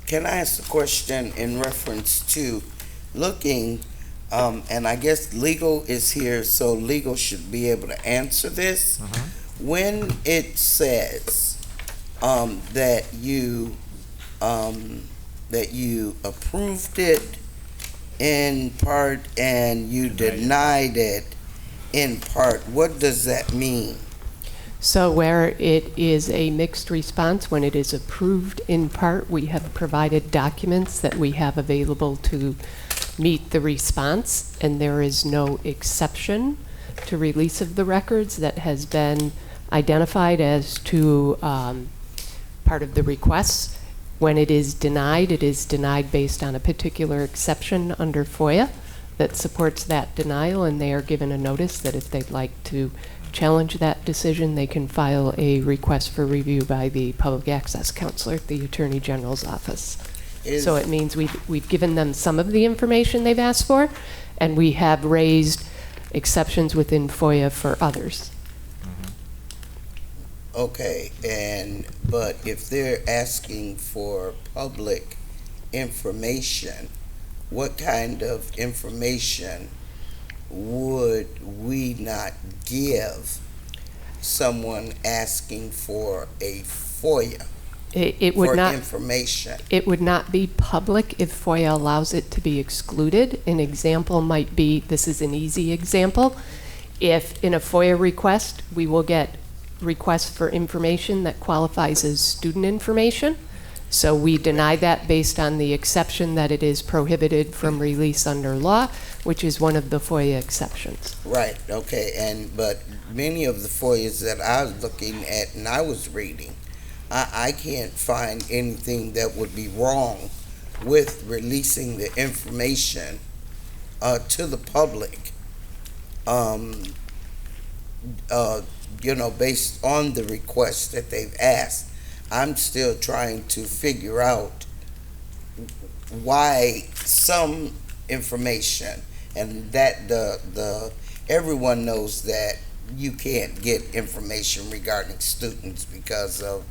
Can I ask a question in reference to looking, and I guess legal is here, so legal should be able to answer this. When it says that you approved it in part and you denied it in part, what does that mean? So where it is a mixed response, when it is approved in part, we have provided documents that we have available to meet the response, and there is no exception to release of the records that has been identified as to part of the requests. When it is denied based on a particular exception under FOIA that supports that denial, and they are given a notice that if they'd like to challenge that decision, they can file a request for review by the public access counselor at the Attorney General's office. So it means we've given them some of the information they've asked for, and we have raised exceptions within FOIA for others. Okay, but if they're asking for public information, what kind of information would we not give someone asking for a FOIA It would not information? It would not be public if FOIA allows it to be excluded. An example might be, this is an easy example, if in a FOIA request we will get requests for information that qualifies as student information. So we deny that based on the exception that it is prohibited from release under law, which is one of the FOIA exceptions. Right, okay, but many of the FOIAs that I was looking at and I was reading, I can't find anything that would be wrong with releasing the information to the public, based on the request that they've asked. I'm still trying to figure out why some information, and that everyone knows that you can't get information regarding students because of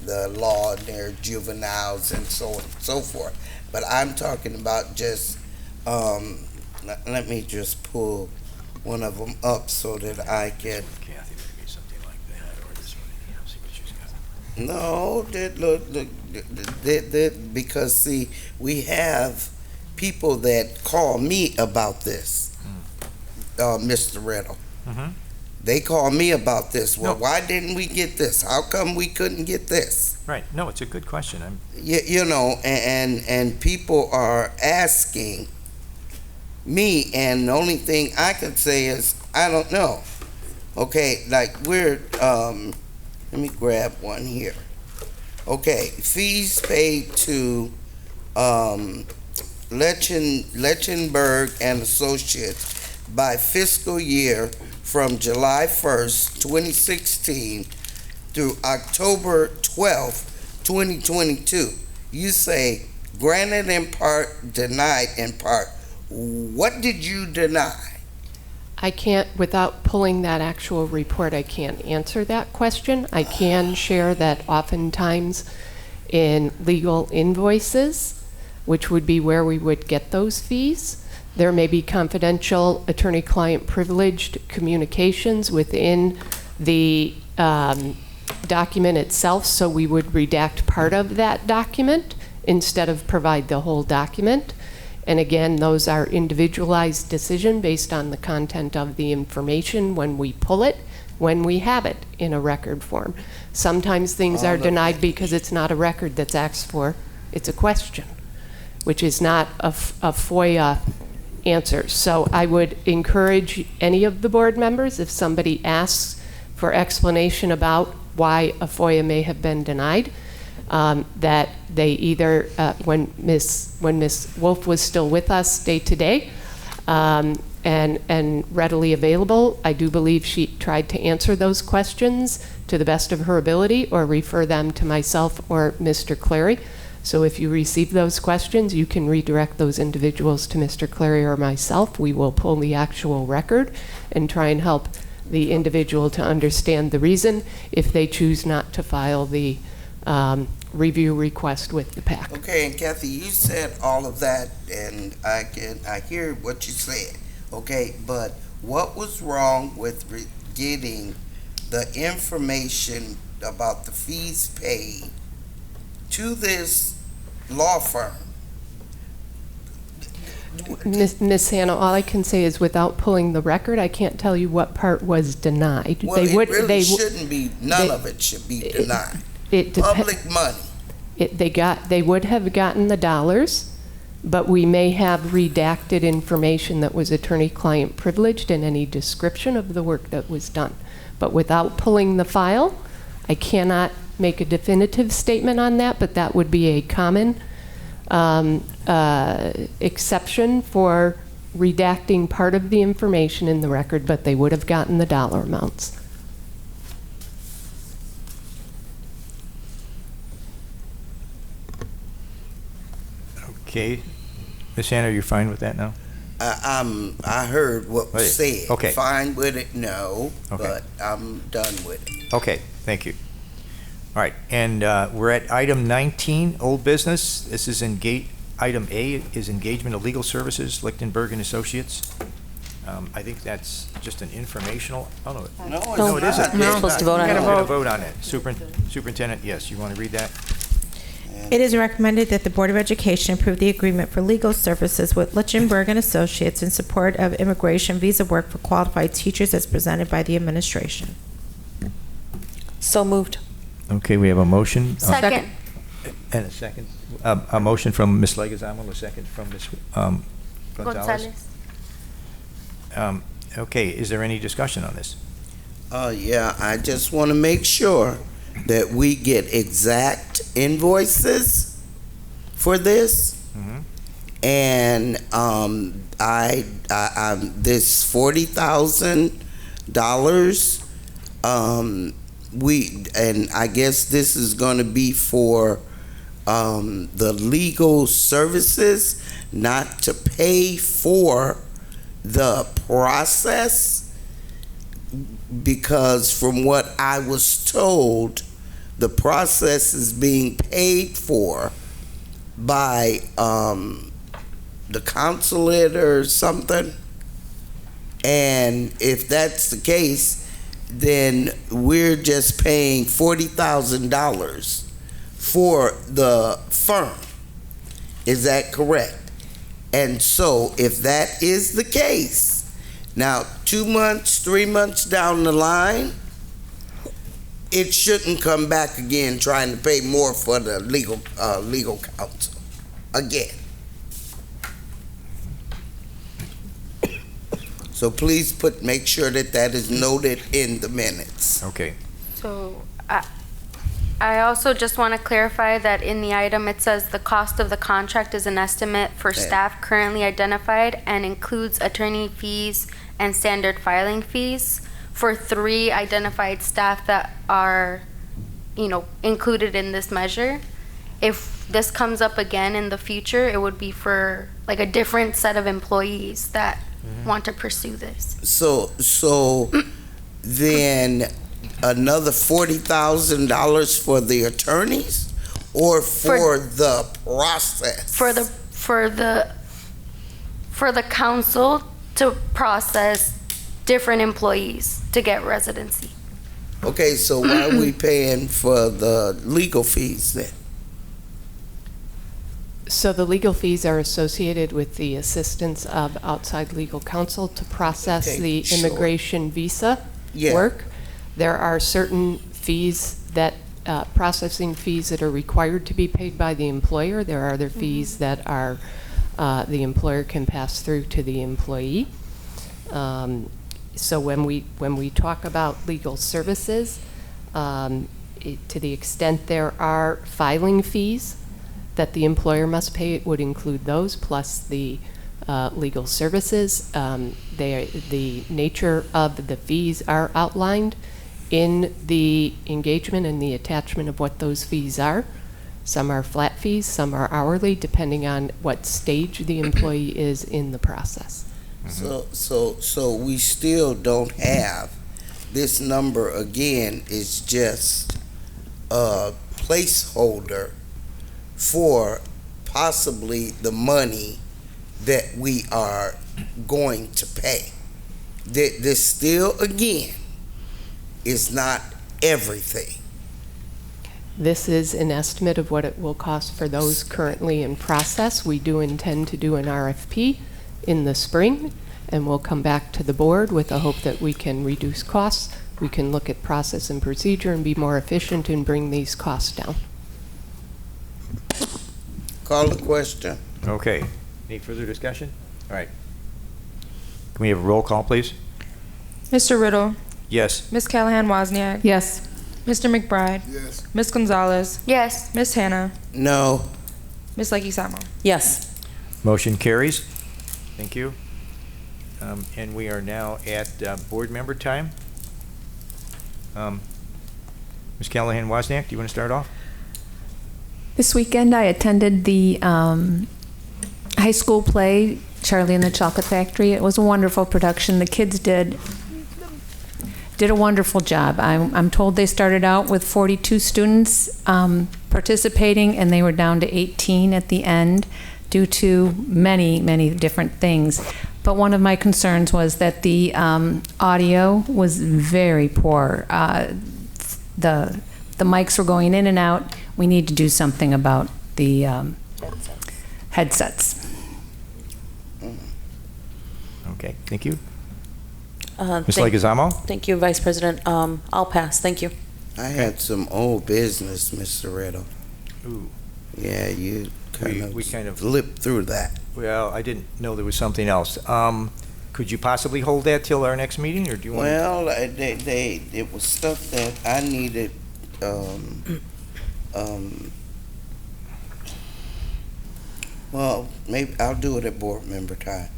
the law and their juveniles and so on and so forth. But I'm talking about just, let me just pull one of them up so that I can. Kathy, maybe something like that, or this one. See what she's got. No, because see, we have people that call me about this, Mr. Riddle. Mm-hmm. They call me about this. Well, why didn't we get this? How come we couldn't get this? Right. No, it's a good question. You know, and people are asking me, and the only thing I can say is I don't know. Okay, like we're let me grab one here. Okay, fees paid to Lechenberg and Associates by fiscal year from July 1st, 2016 through October 12th, 2022. You say granted in part, denied in part. What did you deny? I can't, without pulling that actual report, I can't answer that question. I can share that oftentimes in legal invoices, which would be where we would get those fees, there may be confidential attorney-client privileged communications within the document itself, so we would redact part of that document instead of provide the whole document. And again, those are individualized decision based on the content of the information when we pull it, when we have it in a record form. Sometimes things are denied because it's not a record that's asked for, it's a question, which is not a FOIA answer. So I would encourage any of the board members, if somebody asks for explanation about why a FOIA may have been denied, that they either, when Ms. Wolf was still with us day to day and readily available, I do believe she tried to answer those questions to the best of her ability or refer them to myself or Mr. Clary. So if you receive those questions, you can redirect those individuals to Mr. Clary or myself. We will pull the actual record and try and help the individual to understand the reason if they choose not to file the review request with the PAC. Okay, and Kathy, you said all of that, and I hear what you said. Okay, but what was wrong with getting the information about the fees paid to this law firm? Ms. Hanna, all I can say is without pulling the record, I can't tell you what part was denied. Well, shouldn't be, none of it should be denied. Public money. They would have gotten the dollars, but we may have redacted information that was attorney-client privileged in any description of the work that was done. But without pulling the file, I cannot make a definitive statement on that, but that would be a common exception for redacting part of the information in the record, but they would have gotten the dollar amounts. Okay. Ms. Hanna, you're fine with that now? I heard what was said. Okay. Fine with it, no, Okay. but I'm done with it. Okay, thank you. All right, and we're at item 19, old business. This is item A is engagement of legal services, Lichtenberg and Associates. I think that's just an informational, oh no. No, it isn't. We're supposed to vote on it. We're gonna vote on it. Superintendent, yes, you want to read that? It is recommended that the Board of Education approve the agreement for legal services with Lichtenberg and Associates in support of immigration visa work for qualified teachers as presented by the administration. So moved. Okay, we have a motion. Second. And a second. A motion from Ms. Leguizamo, a second from Ms. Gonzalez. Okay, is there any discussion on this? Yeah, I just want to make sure that we get exact invoices for this. And this $40,000, and I guess this is going to be for the legal services, not to pay for the process, because from what I was told, the process is being paid for by the consulate or something. And if that's the case, then we're just paying $40,000 for the firm. Is that correct? And so if that is the case, now 2 months, 3 months down the line, it shouldn't come back again trying to pay more for the legal counsel again. So please make sure that that is noted in the minutes. Okay. So I also just want to clarify that in the item it says the cost of the contract is an estimate for staff currently identified and includes attorney fees and standard filing fees for 3 identified staff that are, included in this measure. If this comes up again in the future, it would be for like a different set of employees that want to pursue this. So then another $40,000 for the attorneys, or for the process? For the council to process different employees to get residency. Okay, so why are we paying for the legal fees then? So the legal fees are associated with the assistance of outside legal counsel to process the immigration visa work. There are certain fees that, processing fees that are required to be paid by the employer. There are other fees that are, the employer can pass through to the employee. So when we talk about legal services, to the extent there are filing fees that the employer must pay, it would include those plus the legal services. The nature of the fees are outlined in the engagement and the attachment of what those fees are. Some are flat fees, some are hourly, depending on what stage the employee is in the process. So we still don't have, this number again is just a placeholder for possibly the money that we are going to pay. This still, again, is not everything. This is an estimate of what it will cost for those currently in process. We do intend to do an RFP in the spring, and we'll come back to the board with the hope that we can reduce costs. We can look at process and procedure and be more efficient and bring these costs down. Call the question. Okay. Any further discussion? All right. Can we have a roll call, please? Mr. Riddle. Yes. Ms. Callahan-Wozniak. Yes. Mr. McBride. Yes. Ms. Gonzalez. Yes. Ms. Hannah. No. Ms. Leguizamo. Yes. Motion carries. Thank you. And we are now at board member time. Ms. Callahan-Wozniak, do you want to start off? This weekend, I attended the high school play, Charlie and the Chocolate Factory. It was a wonderful production. The kids did a wonderful job. I'm told they started out with 42 students participating, and they were down to 18 at the end due to many, many different things. But one of my concerns was that the audio was very poor. The mics were going in and out. We need to do something about the headsets. Okay, thank you. Ms. Leguizamo? Thank you, Vice President. I'll pass. Thank you. I had some old business, Mr. Riddle. Ooh. Yeah, you We kind of flipped through that. Well, I didn't know there was something else. Could you possibly hold that till our next meeting, or do you want? Well, it was stuff that I needed. Well, maybe I'll do it at board member time.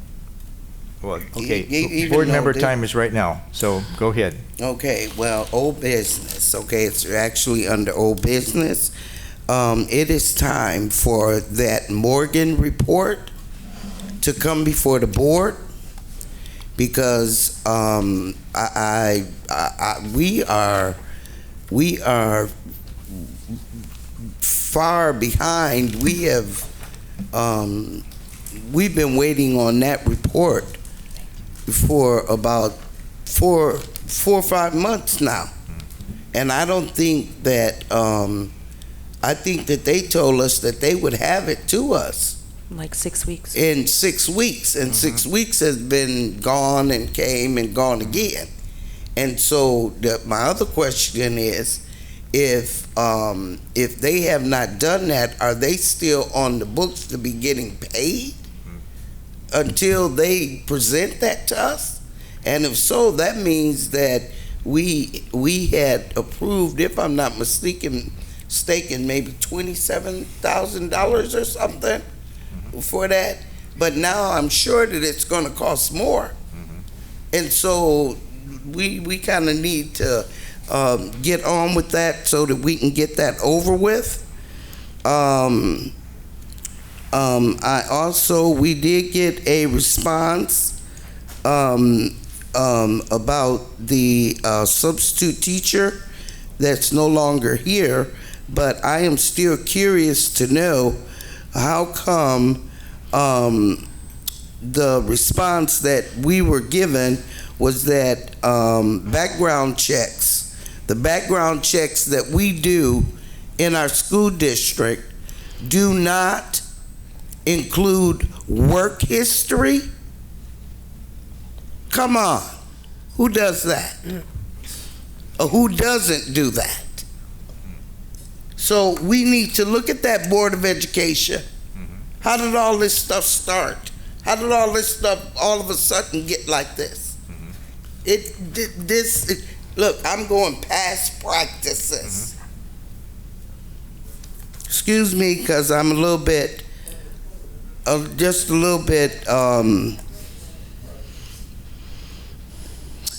Well, okay, even board though member they- time is right now, so go ahead. Okay, well, old business, okay, it's actually under old business. It is time for that Morgan report to come before the board because we are far behind. We've been waiting on that report for about four or 5 months now. And I don't think that, I think that they told us that they would have it to us. Like 6 weeks. In 6 weeks. And 6 weeks has been gone and came and gone again. And so my other question is, if they have not done that, are they still on the books to be getting paid until they present that to us? And if so, that means that we had approved, if I'm not mistaken, maybe $27,000 or something for that. But now I'm sure that it's going to cost more. And so we kind of need to get on with that so that we can get that over with. We did get a response about the substitute teacher that's no longer here, but I am still curious to know how come the response that we were given was that the background checks that we do in our school district do not include work history. Come on, who does that? Or who doesn't do that? So we need to look at that Board of Education. How did all this stuff start? How did all this stuff all of a sudden get like this? Look, I'm going past practices. Excuse me, because I'm a little bit, just a little bit.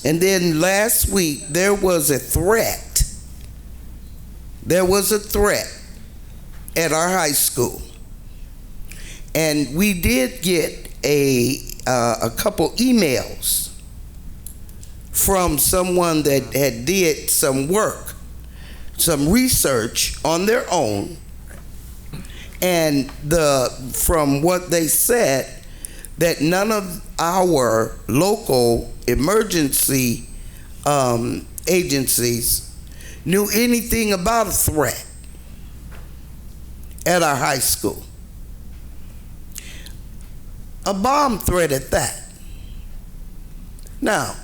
And then last week, there was a threat. There was a threat at our high school. And we did get a couple emails from someone that had did some work, some research on their own. And from what they said, that none of our local emergency agencies knew anything about a threat at our high school. A bomb threat at that. Now,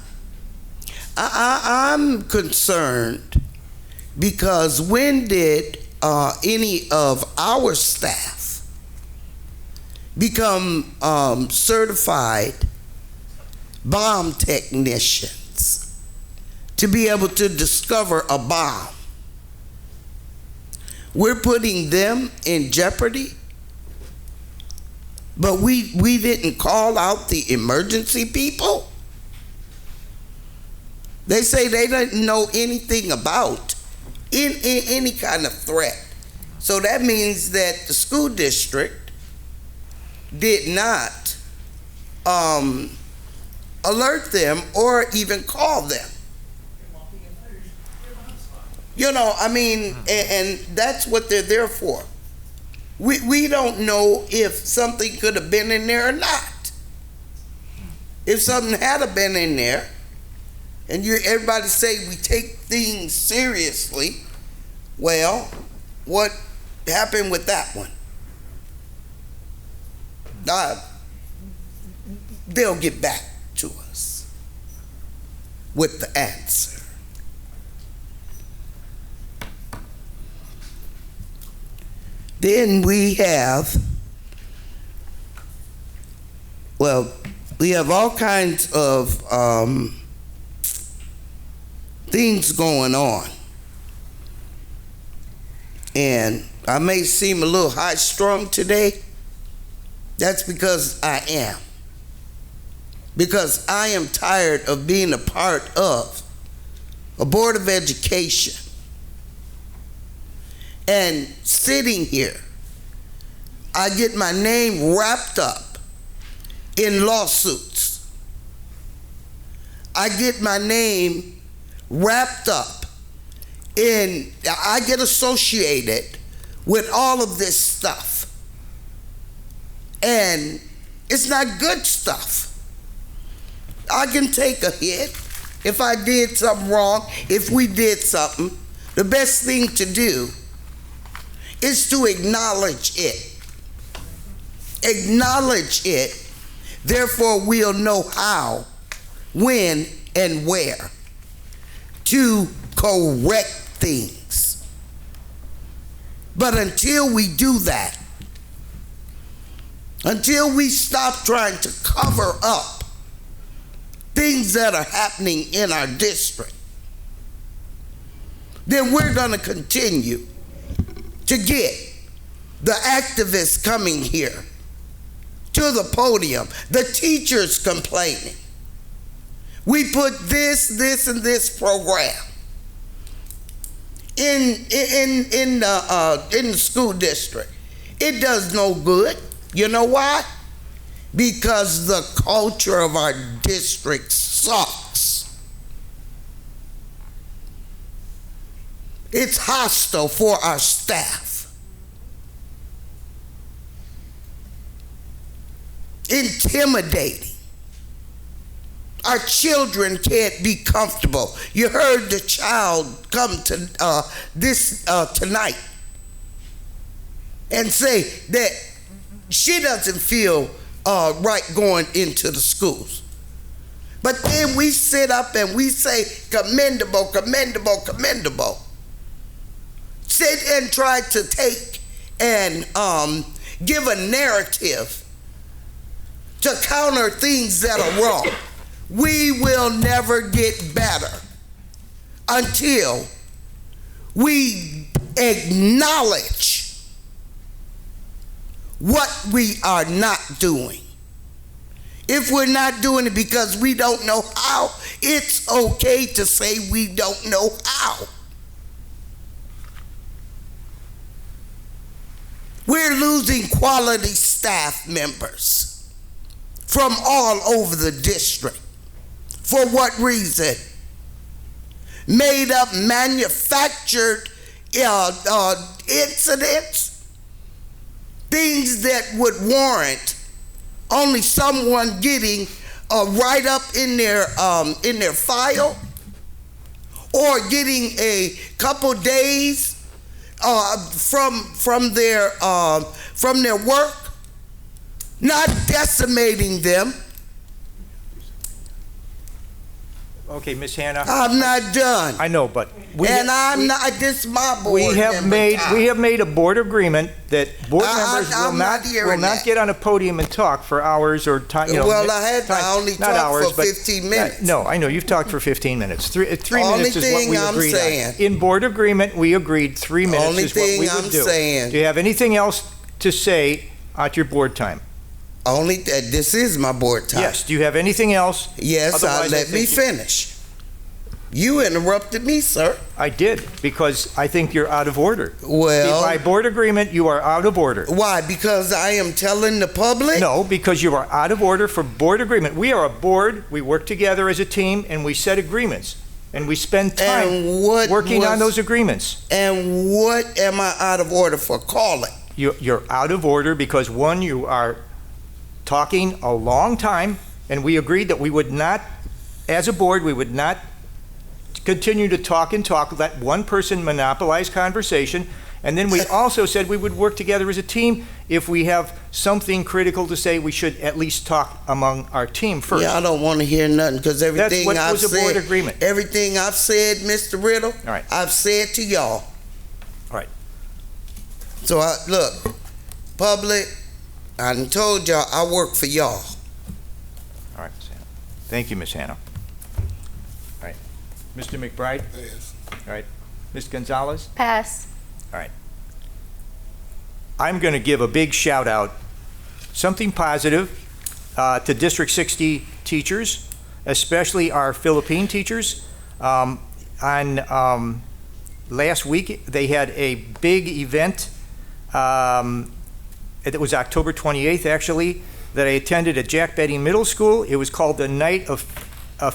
I'm concerned because when did any of our staff become certified bomb technicians to be able to discover a bomb? We're putting them in jeopardy, but we didn't call out the emergency people. They say they didn't know anything about any kind of threat. So that means that the school district did not alert them or even call them. You know, I mean, and that's what they're there for. We don't know if something could have been in there or not. If something had been in there, and everybody say we take things seriously, well, what happened with that one? They'll get back to us with the answer. Then we have all kinds of things going on. And I may seem a little high-strung today. That's because I am. because I am tired of being a part of a Board of Education and sitting here, I get my name wrapped up in lawsuits. I get my name wrapped up in, I get associated with all of this stuff. And it's not good stuff. I can take a hit if I did something wrong, if we did something. The best thing to do is to acknowledge it. Acknowledge it, therefore we'll know how, when, and where to correct things. But until we do that, until we stop trying to cover up things that are happening in our district, then we're going to continue to get the activists coming here to the podium, the teachers complaining. We put this, and this program in the school district. It does no good. You know why? Because the culture of our district sucks. It's hostile for our staff. Intimidating. Our children can't be comfortable. You heard the child come to tonight and say that she doesn't feel right going into the schools. But then we sit up and we say commendable, commendable, commendable. Sit and try to take and give a narrative to counter things that are wrong. We will never get better until we acknowledge what we are not doing. If we're not doing it because we don't know how, it's okay to say we don't know how. We're losing quality staff members from all over the district. For what reason? Made up, manufactured incidents, things that would warrant only someone getting a write-up in their file, or getting a couple days from their work, not decimating them. Okay, Ms. Hannah. I'm not done. I know, but this is my board. We have made a board agreement that board members will not get on a podium and talk for hours or time. Well, I only talked for 15 minutes. No, I know you've talked for 15 minutes. Three minutes is what we agreed on. Saying. In board agreement, we agreed 3 minutes is what we would do. Saying. Do you have anything else to say at your board time? Only that this is my board time. Yes. Do you have anything else? Yes, let me finish. You interrupted me, sir. I did, because I think you're out of order. Well, by board agreement, you are out of order. Why? Because I am telling the public? No, because you are out of order for board agreement. We are a board, we work together as a team, and we set agreements. And we spend time working on those agreements. And what am I out of order for calling? You're out of order because, one, you are talking a long time, and we agreed that we would not, as a board, we would not continue to talk and talk, let one person monopolize conversation, and then we also said we would work together as a team. If we have something critical to say, we should at least talk among our team first. Yeah, I don't want to hear nothing, because everything I've said, board agreement. Everything I've said, Mr. Riddle, all right, I've said to y'all. All right. So look, public, I done told y'all I work for y'all. All right, Ms. Hannah. Thank you, Ms. Hannah. All right. Mr. McBride? Yes. All right. Ms. Gonzalez? Pass. All right. I'm going to give a big shout out, something positive, to District 60 teachers, especially our Philippine teachers. Last week, they had a big event. It was October 28th, actually, that I attended at Jack Betty Middle School. It was called the Night of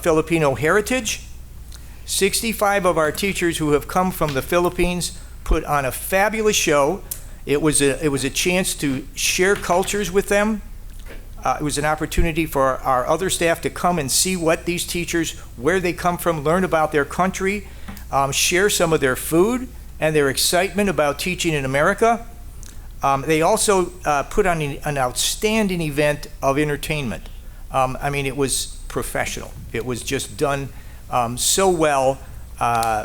Filipino Heritage. 65 of our teachers who have come from the Philippines put on a fabulous show. It was a chance to share cultures with them. It was an opportunity for our other staff to come and see what these teachers, where they come from, learn about their country, share some of their food and their excitement about teaching in America. They also put on an outstanding event of entertainment. I mean, it was professional. It was just done so well.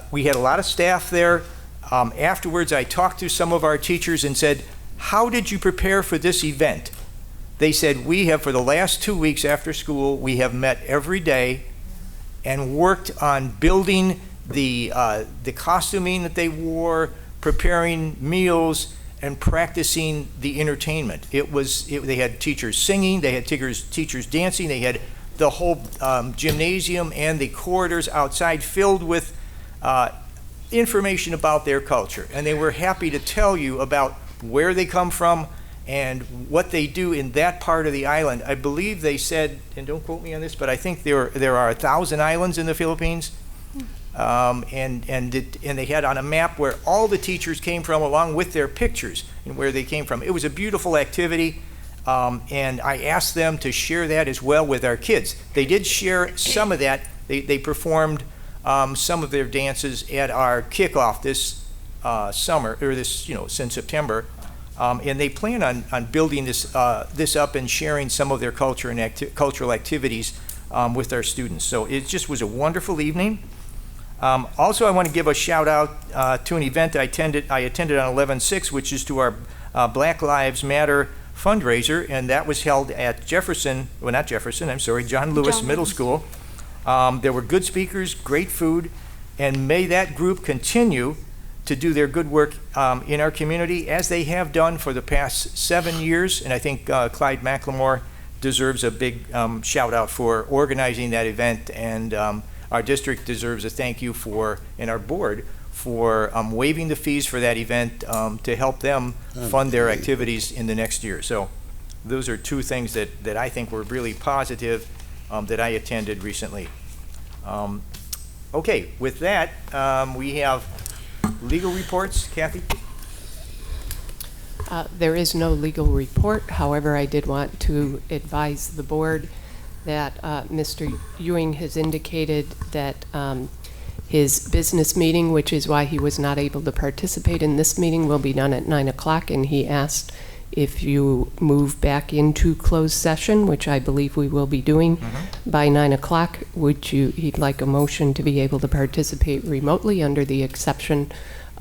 We had a lot of staff there. Afterwards, I talked to some of our teachers and said, "How did you prepare for this event?" They said, "We have, for the last 2 weeks after school, we have met every day and worked on building the costuming that they wore, preparing meals, and practicing the entertainment." They had teachers singing, they had teachers dancing, they had the whole gymnasium and the corridors outside filled with information about their culture. And they were happy to tell you about where they come from and what they do in that part of the island. I believe they said, and don't quote me on this, but I think there are 1,000 islands in the Philippines. And they had on a map where all the teachers came from, along with their pictures and where they came from. It was a beautiful activity, and I asked them to share that as well with our kids. They did share some of that. They performed some of their dances at our kickoff this summer, or since September, and they plan on building this up and sharing some of their culture and cultural activities with our students. So it just was a wonderful evening. Also, I want to give a shout out to an event I attended on 11/6, which is to our Black Lives Matter fundraiser, and that was held at John Lewis Middle School. There were good speakers, great food, and may that group continue to do their good work in our community as they have done for the past 7 years. And I think Clyde McLemore deserves a big shout out for organizing that event, and our district deserves a thank you and our board for waiving the fees for that event to help them fund their activities in the next year. So those are two things that I think were really positive that I attended recently. Okay, with that, we have legal reports. Kathy? There is no legal report. However, I did want to advise the board that Mr. Ewing has indicated that his business meeting, which is why he was not able to participate in this meeting, will be done at 9 o'clock, and he asked if you move back into closed session, which I believe we will be doing by 9 o'clock, he'd like a motion to be able to participate remotely under the exception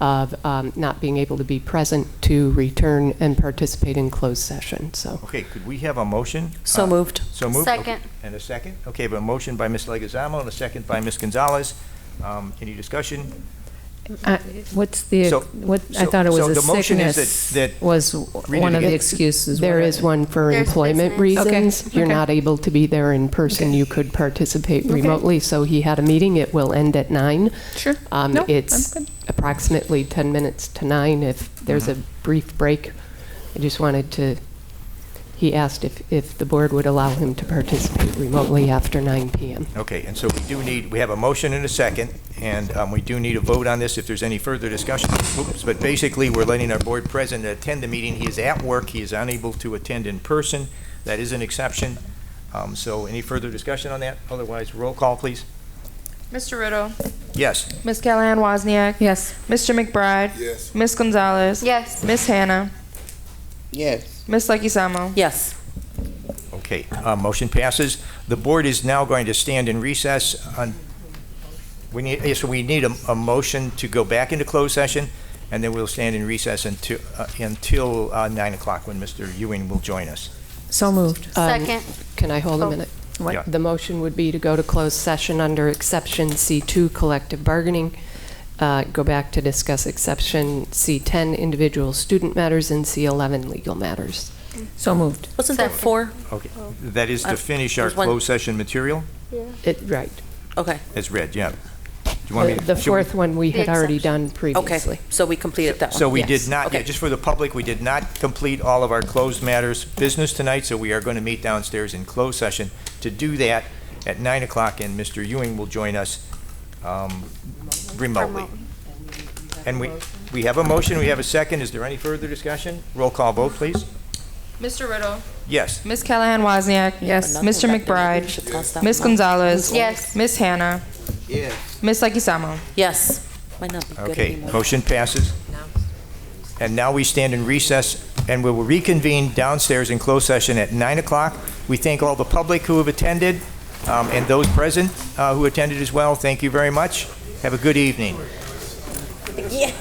of not being able to be present to return and participate in closed session. So. Okay, could we have a motion? So moved. So moved? Second. Okay. And a second? Okay, but a motion by Ms. Leguizamo and a second by Ms. Gonzalez. Any discussion? I thought it was a the motion sickness is that was one of the excuses. There is one for There's employment business. reasons. Okay, You're okay. not able to be there in person. You could participate remotely. So he had a meeting. It will end at 9. Sure. It's I'm good. approximately 10 minutes to 9. If there's a brief break, I just wanted to. He asked if the board would allow him to participate remotely after 9 p.m. Okay, and so we have a motion and a second, and we do need a vote on this if there's any further discussion. Oops, but basically, we're letting our board president attend the meeting. He is at work. He is unable to attend in person. That is an exception. So any further discussion on that? Otherwise, roll call, please. Mr. Riddle. Yes. Ms. Callahan Wozniak. Yes. Mr. McBride. Yes. Ms. Gonzalez. Yes. Ms. Hannah. Yes. Ms. Leguizamo. Yes. Okay, motion passes. The board is now going to stand in recess. We need a motion to go back into closed session, and then we'll stand in recess until 9 o'clock when Mr. Ewing will join us. So moved. Second. Can I hold a minute? What? Yeah. The motion would be to go to closed session under exception C2, collective bargaining, go back to discuss exception C10, individual student matters, and C11, legal matters. So moved. Wasn't there 4? Okay, that is to finish our there's one- closed session material Right. Okay. as read, yeah. Do you want me to? The should we- fourth one we had already done previously. Okay, so we completed that one. So we Yes. did not, Okay. just for the public, we did not complete all of our closed matters business tonight, so we are going to meet downstairs in closed session to do that at 9 o'clock, and Mr. Ewing will join us remotely. And we have a motion, we have a second. Is there any further discussion? Roll call vote, please. Mr. Riddle. Yes. Ms. Callahan Wozniak. Yes. Mr. McBride. Ms. Gonzalez. Yes. Ms. Hannah. Yes. Ms. Leguizamo. Yes. Might not be good Okay, anymore. motion passes. And now we stand in recess, and we will reconvene downstairs in closed session at 9 o'clock. We thank all the public who have attended, and those present who attended as well. Thank you very much. Have a good evening. Yeah.